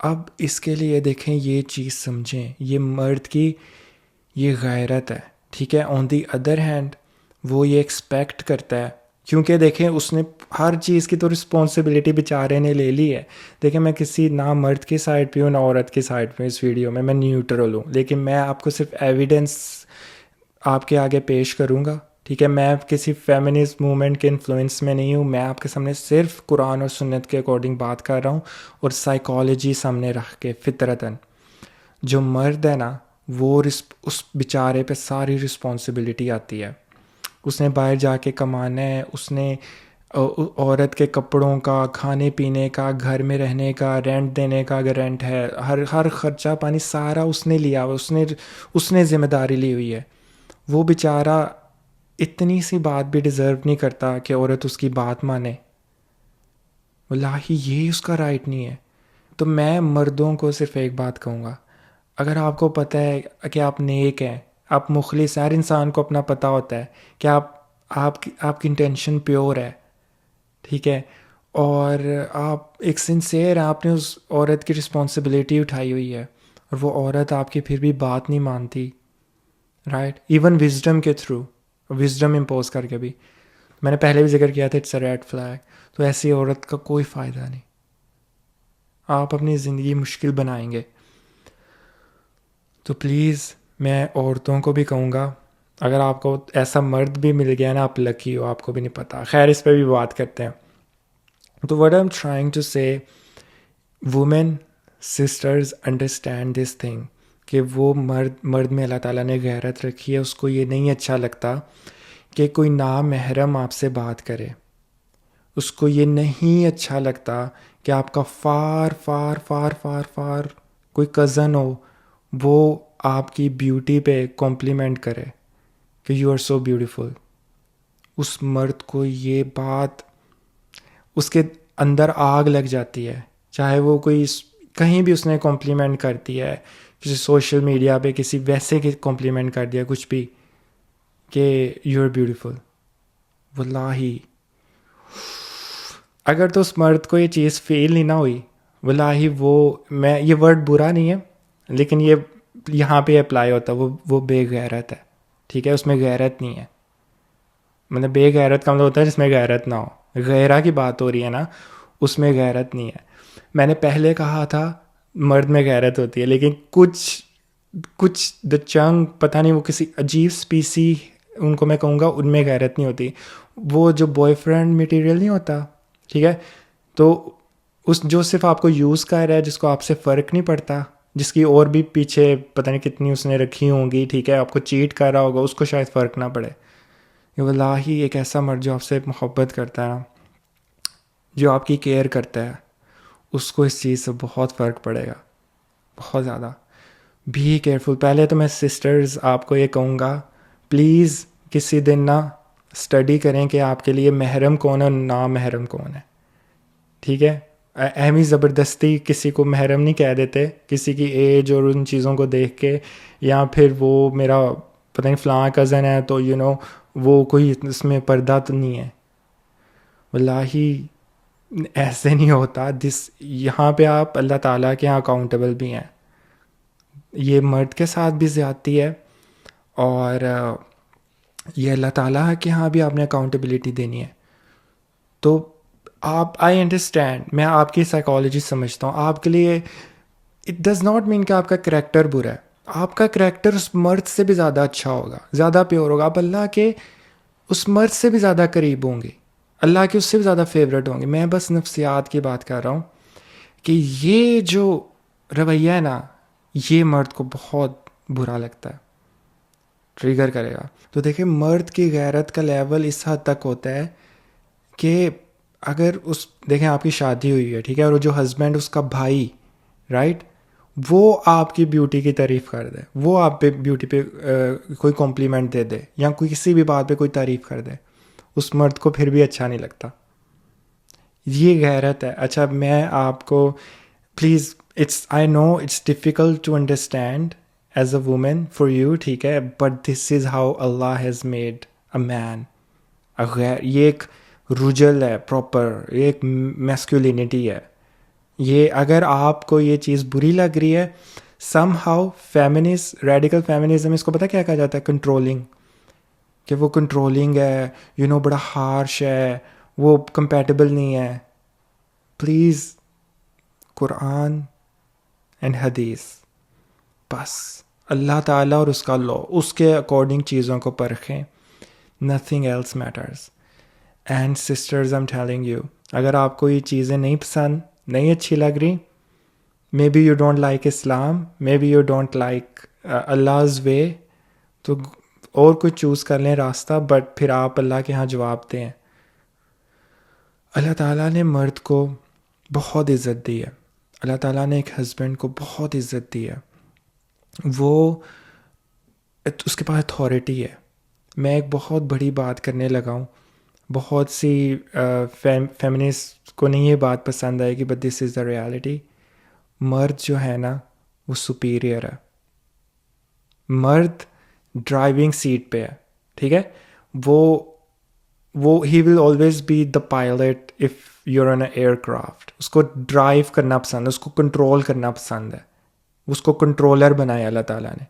اب اس کے لیے دیکھیں، یہ چیز سمجھیں، یہ مرد کی یہ غیرت ہے، ٹھیک ہے. آن دی ادر ہینڈ وہ یہ ایکسپیکٹ کرتا ہے، کیونکہ دیکھیں اس نے ہر چیز کی تو رسپانسبلٹی بیچارے نے لے لی ہے. دیکھیں میں کسی نہ مرد کی سائڈ پہ ہوں نہ عورت کی سائڈ پہ، اس ویڈیو میں نیوٹرل ہوں، لیکن میں آپ کو صرف ایویڈنس آپ کے آگے پیش کروں گا، ٹھیک ہے. میں کسی فیمنسٹ موومنٹ کے انفلوئنس میں نہیں ہوں، میں آپ کے سامنے صرف قرآن اور سنت کے اکارڈنگ بات کر رہا ہوں، اور سائیکالوجی سامنے رکھ کے. فطرتاً جو مرد ہے نا، وہ اس بیچارے پہ ساری رسپانسبلٹی آتی ہے. اس نے باہر جا کے کمانا ہے، اس نے عورت کے کپڑوں کا، کھانے پینے کا، گھر میں رہنے کا، رینٹ دینے کا اگر رینٹ ہے، ہر خرچہ پانی سارا اس نے لیا، اس نے ذمہ داری لی ہوئی ہے. وہ بیچارہ اتنی سی بات بھی ڈیزرو نہیں کرتا کہ عورت اس کی بات مانے. واللہ یہ اس کا رائٹ نہیں ہے. تو میں مردوں کو صرف ایک بات کہوں گا، اگر آپ کو پتہ ہے کہ آپ نیک ہیں، آپ مخلص ہیں، ہر انسان کو اپنا پتہ ہوتا ہے کہ آپ کی انٹینشن پیور ہے، ٹھیک ہے، اور آپ ایک سنسیئر ہیں، آپ نے اس عورت کی رسپانسبلٹی اٹھائی ہوئی ہے، اور وہ عورت آپ کی پھر بھی بات نہیں مانتی، رائٹ، ایون وزڈم کے تھرو، وزڈم امپوز کر کے بھی، میں نے پہلے بھی ذکر کیا تھا، اٹس اے ریڈ فلیگ. تو ایسی عورت کا کوئی فائدہ نہیں، آپ اپنی زندگی مشکل بنائیں گے. تو پلیز میں عورتوں کو بھی کہوں گا، اگر آپ کو ایسا مرد بھی مل گیا نا، آپ لکی ہو، آپ کو بھی نہیں پتہ. خیر اس پہ بھی بات کرتے ہیں. تو what I'm trying to say, women sisters understand this thing کہ وہ مرد میں اللہ تعالیٰ نے غیرت رکھی ہے. اس کو یہ نہیں اچھا لگتا کہ کوئی نامحرم آپ سے بات کرے. اس کو یہ نہیں اچھا لگتا کہ آپ کا for for for for for کوئی کزن ہو، وہ آپ کی بیوٹی پہ کمپلیمنٹ کرے کہ یو آر سو بیوٹیفل. اس مرد کو یہ بات، اس کے اندر آگ لگ جاتی ہے، چاہے وہ کوئی کہیں بھی اس نے کمپلیمنٹ کرتی ہے، کسی سوشل میڈیا پہ کسی ویسے کے کمپلیمنٹ کر دیا کچھ بھی کہ یو آر بیوٹیفل. واللہ اگر تو اس مرد کو یہ چیز فیل نہیں نہ ہوئی، واللہ وہ، میں یہ ورڈ برا نہیں ہے لیکن یہ یہاں پہ اپلائی ہوتا ہے، وہ بے غیرت ہے، ٹھیک ہے، اس میں غیرت نہیں ہے. مطلب بے غیرت کا مطلب ہوتا ہے جس میں غیرت نہ ہو. غیرہ کی بات ہو رہی ہے نا، اس میں غیرت نہیں ہے. میں نے پہلے کہا تھا مرد میں غیرت ہوتی ہے، لیکن کچھ دا چنگ پتہ نہیں، وہ کسی عجیب اسپیسی، ان کو میں کہوں گا ان میں غیرت نہیں ہوتی. وہ جو بوائے فرینڈ مٹیریل نہیں ہوتا، ٹھیک ہے، تو اس جو صرف آپ کو یوز کر رہا ہے، جس کو آپ سے فرق نہیں پڑتا، جس کی اور بھی پیچھے پتہ نہیں کتنی اس نے رکھی ہوں گی، ٹھیک ہے، آپ کو چیٹ کر رہا ہوگا، اس کو شاید فرق نہ پڑے. واللہ ایک ایسا مرد جو آپ سے محبت کرتا ہے نا، جو آپ کی کیئر کرتا ہے، اس کو اس چیز سے بہت فرق پڑے گا، بہت زیادہ. Be careful. پہلے تو میں سسٹرز آپ کو یہ کہوں گا، پلیز کسی دن نا اسٹڈی کریں کہ آپ کے لیے محرم کون ہے اور نامحرم کون ہے، ٹھیک ہے. اہمی زبردستی کسی کو محرم نہیں کہہ دیتے، کسی کی ایج اور ان چیزوں کو دیکھ کے، یا پھر وہ میرا پتہ نہیں فلاں کزن ہے تو وہ کوئی اس میں پردہ تو نہیں ہے. واللہ ایسے نہیں ہوتا. یہاں پہ آپ اللہ تعالیٰ کے یہاں اکاؤنٹیبل بھی ہیں. یہ مرد کے ساتھ بھی زیادتی ہے، اور یہ اللہ تعالیٰ کے یہاں بھی آپ نے اکاؤنٹیبلٹی دینی ہے. تو آپ، آئی انڈرسٹینڈ، میں آپ کی سائیکالوجی سمجھتا ہوں. آپ کے لیے اٹ ڈز ناٹ مین کہ آپ کا کریکٹر برا ہے. آپ کا کریکٹر اس مرد سے بھی زیادہ اچھا ہوگا، زیادہ پیور ہوگا. آپ اللہ کے اس مرد سے بھی زیادہ قریب ہوں گے، اللہ کے اس سے بھی زیادہ فیوریٹ ہوں گے. میں بس نفسیات کی بات کر رہا ہوں کہ یہ جو رویہ ہے نا، یہ مرد کو بہت برا لگتا ہے، ٹریگر کرے گا. تو دیکھیں مرد کی غیرت کا لیول اس حد تک ہوتا ہے کہ اگر دیکھیں آپ کی شادی ہوئی ہے، ٹھیک ہے، اور جو ہسبینڈ، اس کا بھائی، رائٹ، وہ آپ کی بیوٹی کی تعریف کر دے، وہ آپ پہ بیوٹی پہ کوئی کمپلیمنٹ دے دے، یا کوئی کسی بھی بات پہ کوئی تعریف کر دے، اس مرد کو پھر بھی اچھا نہیں لگتا. یہ غیرت ہے. اچھا میں آپ کو please, I know it's difficult to understand as a woman for you, ٹھیک ہے، but this is how Allah has made a man. یہ ایک رجل ہے پراپر، یہ ایک میسکولینٹی ہے. یہ اگر آپ کو یہ چیز بری لگ رہی ہے، سم ہاؤ ریڈیکل فیمنزم، اس کو پتہ کیا کہا جاتا ہے؟ کنٹرولنگ. کہ وہ کنٹرولنگ ہے، بڑا ہارش ہے، وہ کمپیٹیبل نہیں ہے. پلیز قرآن اینڈ حدیث، بس اللہ تعالیٰ اور اس کا لا، اس کے اکارڈنگ چیزوں کو پرکھیں. Nothing else matters. And sisters, I am telling you, اگر آپ کو یہ چیزیں نہیں پسند، نہیں اچھی لگ رہی، maybe you don't like Islam, maybe you don't like Allah's way, تو اور کوئی چوز کر لیں راستہ، بٹ پھر آپ اللہ کے ہاں جواب دیں. اللہ تعالیٰ نے مرد کو بہت عزت دی ہے. اللہ تعالیٰ نے ایک ہسبینڈ کو بہت عزت دی ہے. وہ اس کے پاس اتھارٹی ہے. میں ایک بہت بڑی بات کرنے لگا ہوں. بہت سی فیمنسٹ کو نہیں یہ بات پسند آئے گی، but this is the reality. مرد جو ہے نا وہ سپیریئر ہے. مرد ڈرائیونگ سیٹ پہ ہے، ٹھیک ہے. وہ ہی will always be the pilot of your on a aircraft. اس کو ڈرائیو کرنا پسند ہے، اس کو کنٹرول کرنا پسند ہے. اس کو کنٹرولر بنایا اللہ تعالیٰ نے.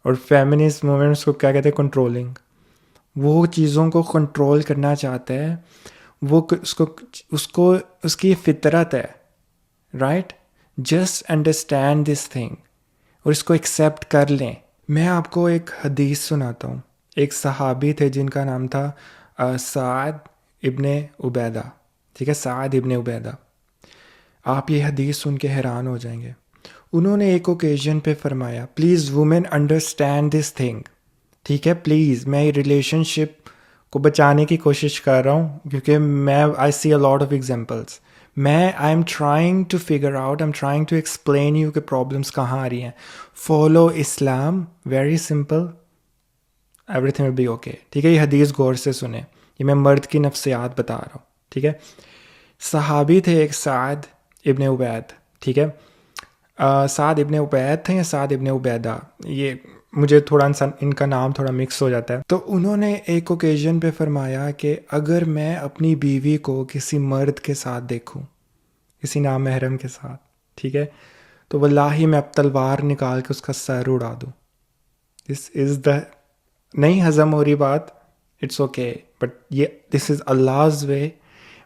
اور فیمنسٹ موومنٹ اس کو کیا کہتے ہیں؟ کنٹرولنگ. وہ چیزوں کو کنٹرول کرنا چاہتا ہے. وہ اس کی فطرت ہے، right. Just understand this thing اور اس کو ایکسیپٹ کر لیں. میں آپ کو ایک حدیث سناتا ہوں. ایک صحابی تھے جن کا نام تھا سعد ابن عبیدہ، ٹھیک ہے، سعد ابن عبیدہ. آپ یہ حدیث سن کے حیران ہو جائیں گے. انہوں نے ایک اوکیزن پہ فرمایا، please woman understand this thing, ٹھیک ہے، پلیز. میں ریلیشن شپ کو بچانے کی کوشش کر رہا ہوں کیونکہ میں I see a lot of examples. I am trying to figure out, I am trying to explain you کہ پرابلمس کہاں آ رہی ہیں. Follow Islam, very simple, everything will be okay. ٹھیک ہے، یہ حدیث غور سے سنیں، یہ میں مرد کی نفسیات بتا رہا ہوں. ٹھیک ہے، صحابی تھے ایک سعد ابن عبید، ٹھیک ہے. سعد ابن عبید تھے یا سعد ابن عبیدہ، یہ مجھے تھوڑا ان کا نام تھوڑا مکس ہو جاتا ہے. تو انہوں نے ایک اوکیزن پہ فرمایا کہ اگر میں اپنی بیوی کو کسی مرد کے ساتھ دیکھوں، کسی نامحرم کے ساتھ، ٹھیک ہے، تو واللہ میں اب تلوار نکال کے اس کا سر اڑا دوں. دس از دا، نہیں ہضم ہو رہی بات، اٹس اوکے، بٹ یہ دس از اللہز وے.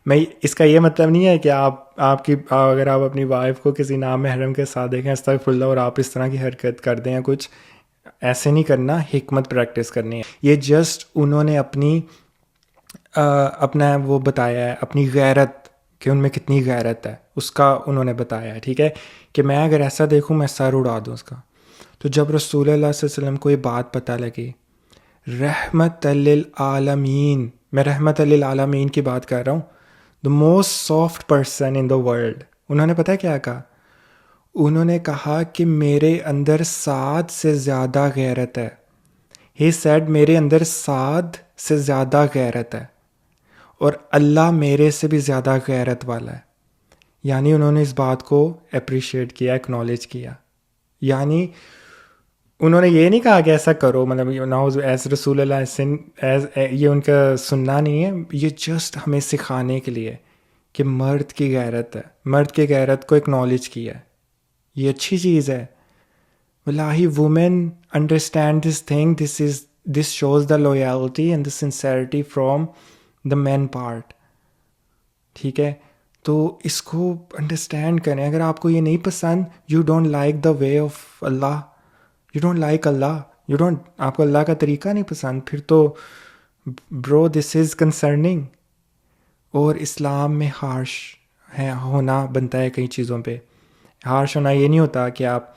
میں اس کا یہ مطلب نہیں ہے کہ آپ کی اگر آپ اپنی وائف کو کسی نامحرم کے ساتھ دیکھیں استغفر اللہ اور آپ اس طرح کی حرکت کر دیں یا کچھ، ایسے نہیں کرنا، حکمت پریکٹس کرنی ہے. یہ جسٹ انہوں نے اپنا وہ بتایا ہے، اپنی غیرت، کہ ان میں کتنی غیرت ہے اس کا انہوں نے بتایا ہے. ٹھیک ہے، کہ میں اگر ایسا دیکھوں میں سر اڑا دوں اس کا. تو جب رسول اللہ صلی اللہ علیہ وسلم کو یہ بات پتہ لگی، رحمت للعالمین، میں رحمت للعالمین کی بات کر رہا ہوں، the most soft person in the world, انہوں نے پتہ کیا کہا؟ انہوں نے کہا کہ میرے اندر سعد سے زیادہ غیرت ہے. ہی سیڈ میرے اندر سعد سے زیادہ غیرت ہے اور اللہ میرے سے بھی زیادہ غیرت والا ہے. یعنی انہوں نے اس بات کو اپریشیٹ کیا، ایکنالج کیا. یعنی انہوں نے یہ نہیں کہا کہ ایسا کرو، مطلب ایز رسول اللہ ایز یہ ان کا سننا نہیں ہے، یہ جسٹ ہمیں سکھانے کے لیے کہ مرد کی غیرت ہے، مرد کی غیرت کو اکنالج کیا ہے. یہ اچھی چیز ہے. واللہ woman understand this thing, this shows the loyalty and the sincerity from the man part. ٹھیک ہے، تو اس کو انڈرسٹینڈ کریں. اگر آپ کو یہ نہیں پسند، you don't like the way of Allah, you don't like Allah, آپ کو اللہ کا طریقہ نہیں پسند، پھر تو برو دس از کنسرننگ. اور اسلام میں ہارش ہونا بنتا ہے کئی چیزوں پہ. ہارش ہونا یہ نہیں ہوتا کہ آپ،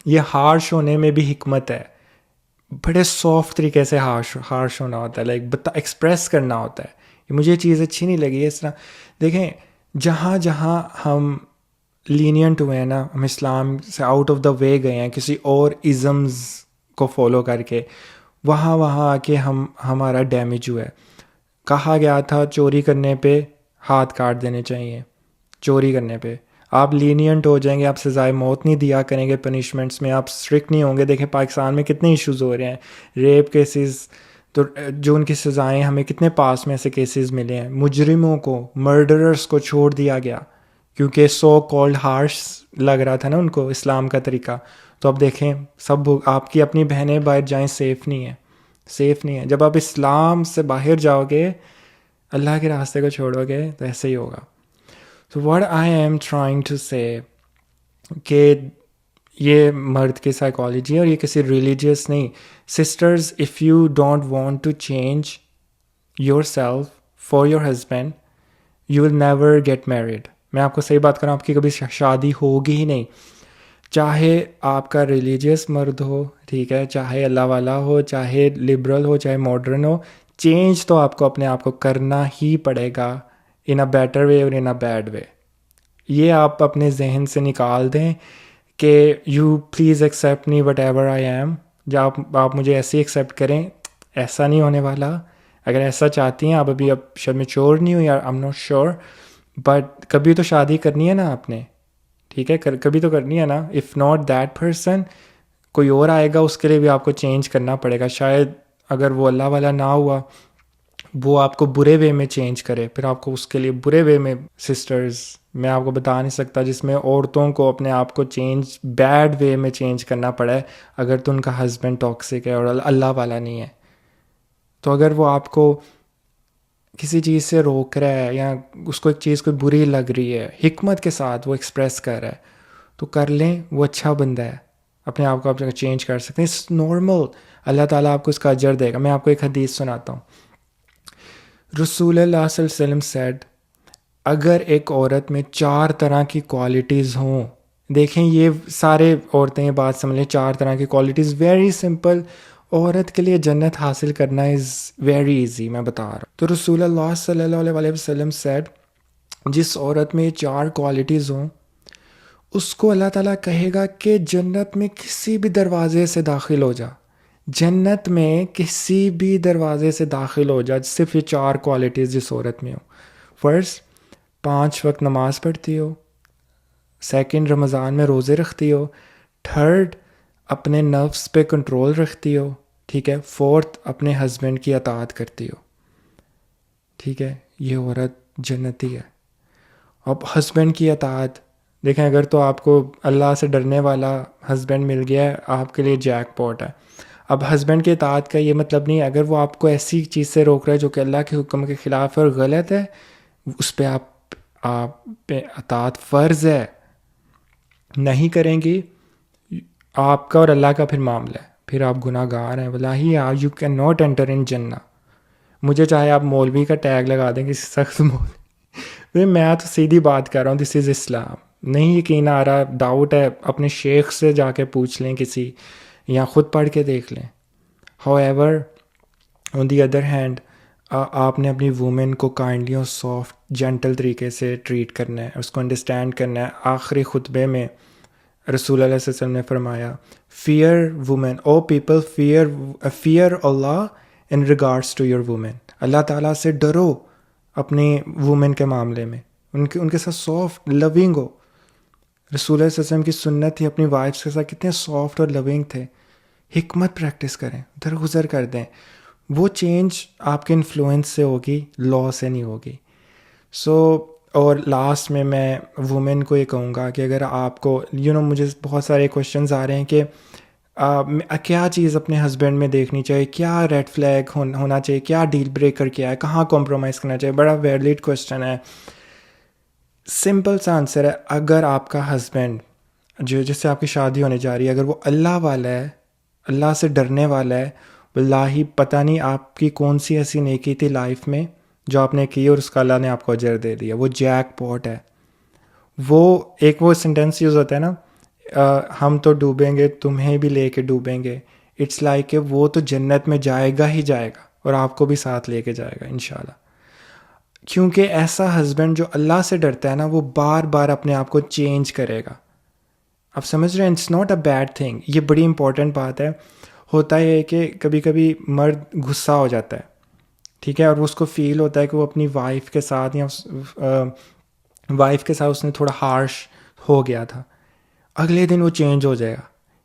یہ ہارش ہونے میں بھی حکمت ہے. بڑے سافٹ طریقے سے ہارش ہونا ہوتا ہے، لائک ایکسپریس کرنا ہوتا ہے. مجھے یہ چیز اچھی نہیں لگی اس طرح. دیکھیں، جہاں جہاں ہم لینینٹ ہوئے ہیں نا، ہم اسلام سے آؤٹ آف دا وے گئے ہیں کسی اور ازمز کو فالو کر کے، وہاں آ کے ہمارا ڈیمیج ہوا ہے. کہا گیا تھا چوری کرنے پہ ہاتھ کاٹ دینے چاہیے. چوری کرنے پہ آپ لینینٹ ہو جائیں گے، آپ سزائے موت نہیں دیا کریں گے پنشمنٹس میں، آپ اسٹرکٹ نہیں ہوں گے. دیکھیں پاکستان میں کتنے ایشوز ہو رہے ہیں، ریپ کیسز، تو جو ان کی سزائیں ہمیں کتنے پاس میں ایسے کیسز ملے ہیں. مجرموں کو، مرڈررس کو چھوڑ دیا گیا کیونکہ سو کالڈ ہارش لگ رہا تھا نا ان کو اسلام کا طریقہ. تو اب دیکھیں سب آپ کی اپنی بہنیں باہر جائیں، سیف نہیں ہے. جب آپ اسلام سے باہر جاؤ گے، اللہ کے راستے کو چھوڑو گے، تو ایسے ہی ہوگا. So what I am trying to say کہ یہ مرد کی سائیکالوجی اور یہ کسی ریلیجیس نہیں. Sisters, if you don't want to change yourself for your husband, you will never get married. میں آپ کو صحیح بات کروں، آپ کی کبھی شادی ہوگی ہی نہیں. چاہے آپ کا ریلیجیس مرد ہو، ٹھیک ہے، چاہے اللہ والا ہو، چاہے لبرل ہو، چاہے ماڈرن ہو، چینج تو آپ کو اپنے آپ کو کرنا ہی پڑے گا، ان اے بیٹر وے اور ان اے بیڈ وے. یہ آپ اپنے ذہن سے نکال دیں کہ you please accept me what ever I am. جب آپ مجھے ایسے ہی ایکسیپٹ کریں، ایسا نہیں ہونے والا. اگر ایسا چاہتی ہیں آپ، ابھی اب شاید میچور نہیں ہو یا I'm not sure، بٹ کبھی تو شادی کرنی ہے نا آپ نے، ٹھیک ہے، کبھی تو کرنی ہے نا. اف ناٹ دیٹ پرسن، کوئی اور آئے گا، اس کے لیے بھی آپ کو چینج کرنا پڑے گا. شاید اگر وہ اللہ والا نہ ہوا، وہ آپ کو برے وے میں چینج کرے، پھر آپ کو اس کے لیے برے وے میں. سسٹرز، میں آپ کو بتا نہیں سکتا جس میں عورتوں کو اپنے آپ کو چینج بیڈ وے میں چینج کرنا پڑا ہے اگر تو ان کا ہسبینڈ ٹاکسک ہے اور اللہ والا نہیں ہے. تو اگر وہ آپ کو کسی چیز سے روک رہا ہے یا اس کو ایک چیز کوئی بری لگ رہی ہے، حکمت کے ساتھ وہ ایکسپریس کر رہا ہے، تو کر لیں، وہ اچھا بندہ ہے، اپنے آپ کو آپ چینج کر سکتے ہیں. اٹس نارمل، اللہ تعالیٰ آپ کو اس کا اجر دے گا. میں آپ کو ایک حدیث سناتا ہوں. رسول اللہ صلی اللہ علیہ وسلم said، اگر ایک عورت میں 4 طرح کی کوالٹیز ہوں، دیکھیں یہ سارے عورتیں یہ بات سمجھ لیں، 4 طرح کی کوالٹیز، ویری سمپل. عورت کے لیے جنت حاصل کرنا از ویری ایزی، میں بتا رہا ہوں. تو رسول اللہ صلی اللہ علیہ وسلم said، جس عورت میں یہ 4 کوالٹیز ہوں، اس کو اللہ تعالیٰ کہے گا کہ جنت میں کسی بھی دروازے سے داخل ہو جا، جنت میں کسی بھی دروازے سے داخل ہو جا، صرف یہ 4 کوالٹیز جس عورت میں ہو. فرسٹ، 5 وقت نماز پڑھتی ہو. سیکنڈ، رمضان میں روزے رکھتی ہو. تھرڈ، اپنے نفس پہ کنٹرول رکھتی ہو. ٹھیک ہے. فورتھ، اپنے ہسبینڈ کی اطاعت کرتی ہو. ٹھیک ہے، یہ عورت جنتی ہے. اب ہسبینڈ کی اطاعت دیکھیں، اگر تو آپ کو اللہ سے ڈرنے والا ہسبینڈ مل گیا ہے، آپ کے لیے جیک پاٹ ہے. اب ہسبینڈ کی اطاعت کا یہ مطلب نہیں ہے اگر وہ آپ کو ایسی چیز سے روک رہا ہے جو کہ اللہ کے حکم کے خلاف ہے اور غلط ہے، اس پہ آپ پہ اطاعت فرض ہے. نہیں کریں گی، آپ کا اور اللہ کا پھر معاملہ ہے، پھر آپ گناہ گار ہیں. واللہ you can not enter in جنہ. مجھے چاہے آپ مولوی کا ٹیگ لگا دیں کسی سخت مولوی، میں تو سیدھی بات کر رہا ہوں، دس از اسلام. نہیں یقین آ رہا، ڈاؤٹ ہے، اپنے شیخ سے جا کے پوچھ لیں کسی، یا خود پڑھ کے دیکھ لیں. How ever on the other hand, آپ نے اپنی وومن کو کائنڈلی اور سافٹ جینٹل طریقے سے ٹریٹ کرنا ہے، اس کو انڈرسٹینڈ کرنا ہے. آخری خطبے میں رسول اللہ صلی اللہ علیہ وسلم نے فرمایا، fear woman, O people fear Allah in regards to your woman. Allah تعالیٰ سے ڈرو اپنی وومن کے معاملے میں، ان کے ساتھ سافٹ لونگ ہو. رسول اللہ صلی اللہ علیہ وسلم کی سنت تھی، اپنی وائفس کے ساتھ کتنے سافٹ اور لونگ تھے. حکمت پریکٹس کریں، درگزر کر دیں. وہ چینج آپ کے انفلوئنس سے ہوگی، لا سے نہیں ہوگی. اور لاسٹ میں وومن کو یہ کہوں گا کہ اگر آپ کو مجھے بہت سارے کوشچنز آ رہے ہیں کہ کیا چیز اپنے ہسبینڈ میں دیکھنی چاہیے، کیا ریڈ فلیگ ہونا چاہیے، کیا ڈیل بریکر کیا ہے، کہاں کمپرومائز کرنا چاہیے. بڑا ویلڈ کوشچن ہے. سمپل سا آنسر ہے، اگر آپ کا ہسبینڈ جس سے آپ کی شادی ہونے جا رہی ہے، اگر وہ اللہ والا ہے، اللہ سے ڈرنے والا ہے، واللہ پتہ نہیں آپ کی کون سی ایسی نیکی تھی لائف میں جو آپ نے کی اور اس کا اللہ نے آپ کو اجر دے دیا، وہ جیک پاٹ ہے. وہ سینٹینس یوز ہوتا ہے نا، ہم تو ڈوبیں گے تمہیں بھی لے کے ڈوبیں گے. اٹس لائک کہ وہ تو جنت میں جائے گا ہی جائے گا اور آپ کو بھی ساتھ لے کے جائے گا انشاءاللہ. کیونکہ ایسا ہسبینڈ جو اللہ سے ڈرتا ہے نا، وہ بار بار اپنے آپ کو چینج کرے گا. آپ سمجھ رہے ہیں، it's not a bad thing. یہ بڑی امپورٹنٹ بات ہے. ہوتا یہ ہے کہ کبھی کبھی مرد غصہ ہو جاتا ہے، ٹھیک ہے، اور اس کو فیل ہوتا ہے کہ وہ اپنی وائف کے ساتھ اس نے تھوڑا ہارش ہو گیا تھا. اگلے دن وہ چینج ہو جائے گا.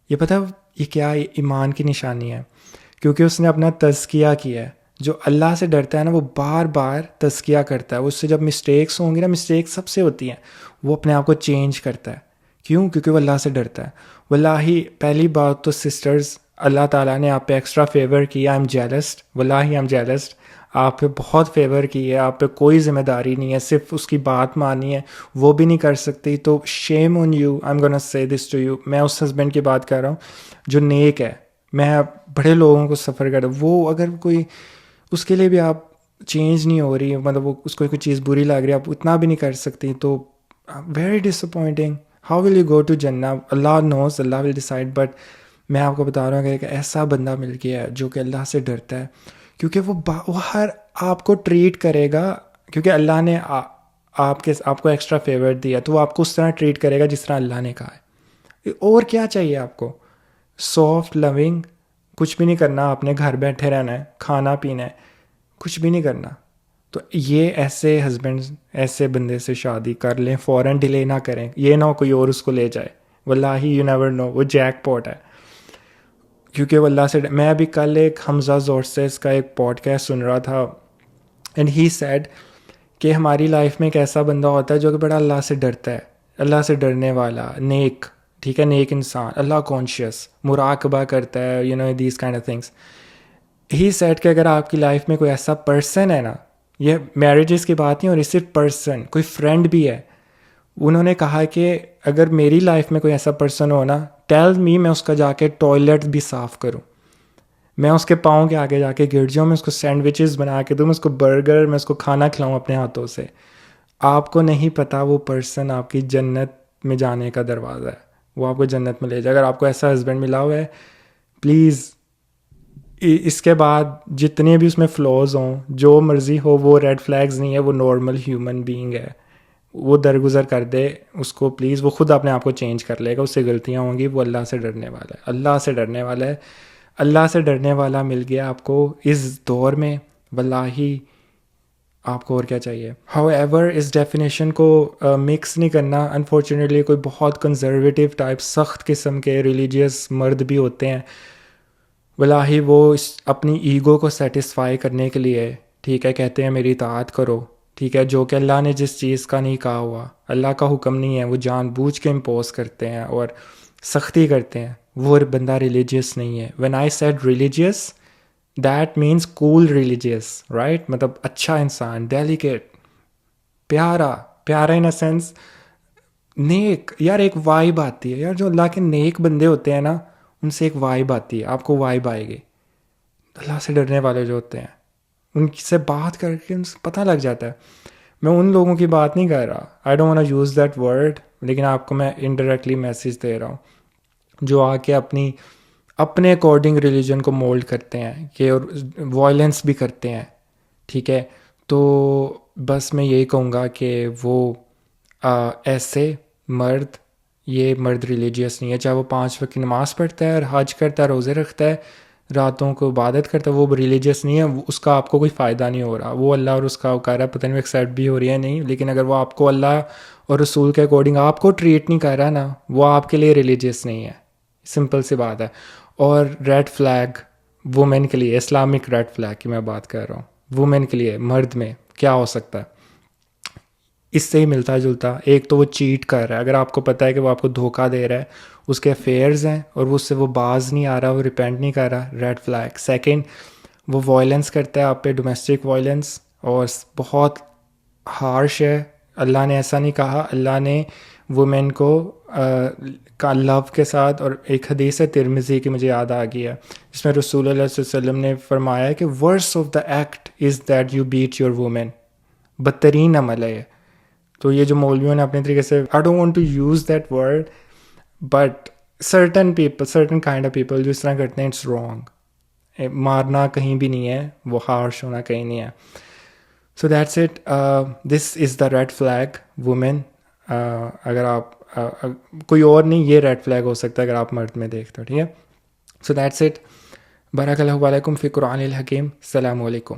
یہ پتہ یہ کیا ایمان کی نشانی ہے، کیونکہ اس نے اپنا تزکیہ کیا ہے. جو اللہ سے ڈرتا ہے نا، وہ بار بار تزکیہ کرتا ہے. اس سے جب مسٹیکس ہوں گی نا، مسٹیکس سب سے ہوتی ہیں، وہ اپنے آپ کو چینج کرتا ہے. کیوں؟ کیونکہ وہ اللہ سے ڈرتا ہے. واللہ پہلی بات تو سسٹرز، اللہ تعالیٰ نے آپ پہ ایکسٹرا فیور کیا. آئی ایم جیلسڈ، واللہ آئی ایم جیلسڈ. آپ پہ بہت فیور کی ہے، آپ پہ کوئی ذمہ داری نہیں ہے، صرف اس کی بات مانی ہے، وہ بھی نہیں کر سکتی. تو شیم آن یو، آئی ایم گونا سے دس ٹو یو. میں اس ہسبینڈ کی بات کر رہا ہوں جو نیک ہے. میں بڑے لوگوں کو سفر کر رہا ہوں، وہ اگر کوئی اس کے لیے بھی آپ چینج نہیں ہو رہی، مطلب وہ اس کو کوئی چیز بری لگ رہی ہے، آپ اتنا بھی نہیں کر سکتی، تو very disappointing. How will you go to جنہ؟ اللہ نوز، اللہ ول ڈیسائڈ. بٹ میں آپ کو بتا رہا ہوں کہ ایک ایسا بندہ مل گیا ہے جو کہ اللہ سے ڈرتا ہے، کیونکہ وہ ہر آپ کو ٹریٹ کرے گا، کیونکہ اللہ نے آپ کو ایکسٹرا فیور دیا، تو وہ آپ کو اس طرح ٹریٹ کرے گا جس طرح اللہ نے کہا ہے. اور کیا چاہیے آپ کو؟ سافٹ لونگ، کچھ بھی نہیں کرنا، آپ نے گھر بیٹھے رہنا ہے، کھانا پینا ہے، کچھ بھی نہیں کرنا. تو یہ ایسے ہسبینڈ ایسے بندے سے شادی کر لیں, فوراً ڈیلے نہ کریں, یہ نہ ہو کوئی اور اس کو لے جائے. واللہ یو نیور نو, وہ جیک پاٹ ہے. کیونکہ وہ اللہ سے میں ابھی کل ایک حمزہ زورسیس کا ایک پوڈ کاسٹ سن رہا تھا, اینڈ ہی سیڈ کہ ہماری لائف میں ایک ایسا بندہ ہوتا ہے جو کہ بڑا اللہ سے ڈرتا ہے, اللہ سے ڈرنے والا, نیک, ٹھیک ہے, نیک انسان, اللہ کانشیس, مراقبہ کرتا ہے, you know these kind of things. He said کہ اگر آپ کی لائف میں کوئی ایسا پرسن ہے نا, یہ میرجز کی بات نہیں ہو رہی, صرف پرسن, کوئی فرینڈ بھی ہے, انہوں نے کہا کہ اگر میری لائف میں کوئی ایسا پرسن ہو نا, ٹیل می, میں اس کا جا کے ٹوائلٹ بھی صاف کروں, میں اس کے پاؤں کے آگے جا کے گر جاؤں, میں اس کو سینڈوچز بنا کے دوں, میں اس کو برگر, میں اس کو کھانا کھلاؤں اپنے ہاتھوں سے. آپ کو نہیں پتا وہ پرسن آپ کی جنت میں جانے کا دروازہ ہے, وہ آپ کو جنت میں لے جائے. اگر آپ کو ایسا ہسبینڈ ملا ہوا ہے, پلیز اس کے بعد جتنے بھی اس میں فلوز ہوں, جو مرضی ہو, وہ ریڈ فلیگز نہیں ہے, وہ نارمل ہیومن بینگ ہے, وہ درگزر کر دے اس کو پلیز. وہ خود اپنے آپ کو چینج کر لے گا, اس سے غلطیاں ہوں گی. وہ اللہ سے ڈرنے والا ہے, اللہ سے ڈرنے والا ہے. اللہ سے ڈرنے والا مل گیا آپ کو اس دور میں, واللہ آپ کو اور کیا چاہیے. ہاؤ ایور اس ڈیفینیشن کو مکس نہیں کرنا. انفارچونیٹلی کوئی بہت کنزرویٹیو ٹائپ سخت قسم کے ریلیجیس مرد بھی ہوتے ہیں, واللہ وہ اپنی ایگو کو سیٹسفائی کرنے کے لیے, ٹھیک ہے, کہتے ہیں میری اطاعت کرو, ٹھیک ہے, جو کہ اللہ نے جس چیز کا نہیں کہا ہوا, اللہ کا حکم نہیں ہے, وہ جان بوجھ کے امپوز کرتے ہیں اور سختی کرتے ہیں. وہ بندہ ریلیجیس نہیں ہے. When I said religious, that means cool religious, right, مطلب اچھا انسان, ڈیلیکیٹ, پیارا, پیارا ان اے سینس نیک. یار ایک وائب آتی ہے یار, جو اللہ کے نیک بندے ہوتے ہیں نا, ان سے ایک وائب آتی ہے, آپ کو وائب آئے گی. اللہ سے ڈرنے والے جو ہوتے ہیں, ان سے بات کر کے ان سے پتہ لگ جاتا ہے. میں ان لوگوں کی بات نہیں کر رہا, I don't want to use that word, لیکن آپ کو میں انڈائریکٹلی میسیج دے رہا ہوں, جو آ کے اپنے اکارڈنگ ریلیجن کو مولڈ کرتے ہیں, کہ اور وائلنس بھی کرتے ہیں, ٹھیک ہے. تو بس میں یہی کہوں گا کہ وہ ایسے مرد, یہ مرد ریلیجیس نہیں ہے, چاہے وہ 5 وقت کی نماز پڑھتا ہے اور حج کرتا ہے, روزے رکھتا ہے, راتوں کو عبادت کرتا ہے, وہ ریلیجیس نہیں ہے. اس کا آپ کو کوئی فائدہ نہیں ہو رہا. وہ اللہ اور اس کا کہہ رہا ہے, پتہ نہیں ایکسیپٹ بھی ہو رہی ہے نہیں, لیکن اگر وہ آپ کو اللہ اور رسول کے اکارڈنگ آپ کو ٹریٹ نہیں کر رہا نا, وہ آپ کے لیے ریلیجیس نہیں ہے. سمپل سی بات ہے. اور ریڈ فلیگ وومن کے لیے, اسلامک ریڈ فلیگ کی میں بات کر رہا ہوں, وومن کے لیے, مرد میں کیا ہو سکتا ہے اس سے ہی ملتا جلتا. ایک تو وہ چیٹ کر رہا ہے, اگر آپ کو پتہ ہے کہ وہ آپ کو دھوکہ دے رہا ہے, اس کے افیئرز ہیں اور وہ اس سے وہ باز نہیں آ رہا, وہ ریپینٹ نہیں کر رہا, ریڈ فلیگ. سیکنڈ, وہ وائلنس کرتا ہے آپ پہ, ڈومیسٹک وائلنس, اور بہت ہارش ہے. اللہ نے ایسا نہیں کہا. اللہ نے وومن کو کا لو کے ساتھ, اور ایک حدیث ہے ترمذی کی مجھے یاد آ گئی ہے, جس میں رسول اللہ صلی اللہ علیہ وسلم نے فرمایا کہ worse of the act is that you beat your woman. بدترین عمل ہے. تو یہ جو مولویوں نے اپنے طریقے سے, I don't want to use that word, but certain people, certain kind of people جو اس طرح کرتے ہیں, اٹس رانگ. مارنا کہیں بھی نہیں ہے, وہ ہارش ہونا کہیں نہیں ہے. So that's it. This is the red flag woman. اگر آپ کوئی اور نہیں, یہ ریڈ فلیگ ہو سکتا ہے اگر آپ مرد میں دیکھتے ہو, ٹھیک ہے. So that's it. بارک اللہ علیکم فی قرآن الحکیم. السلام علیکم.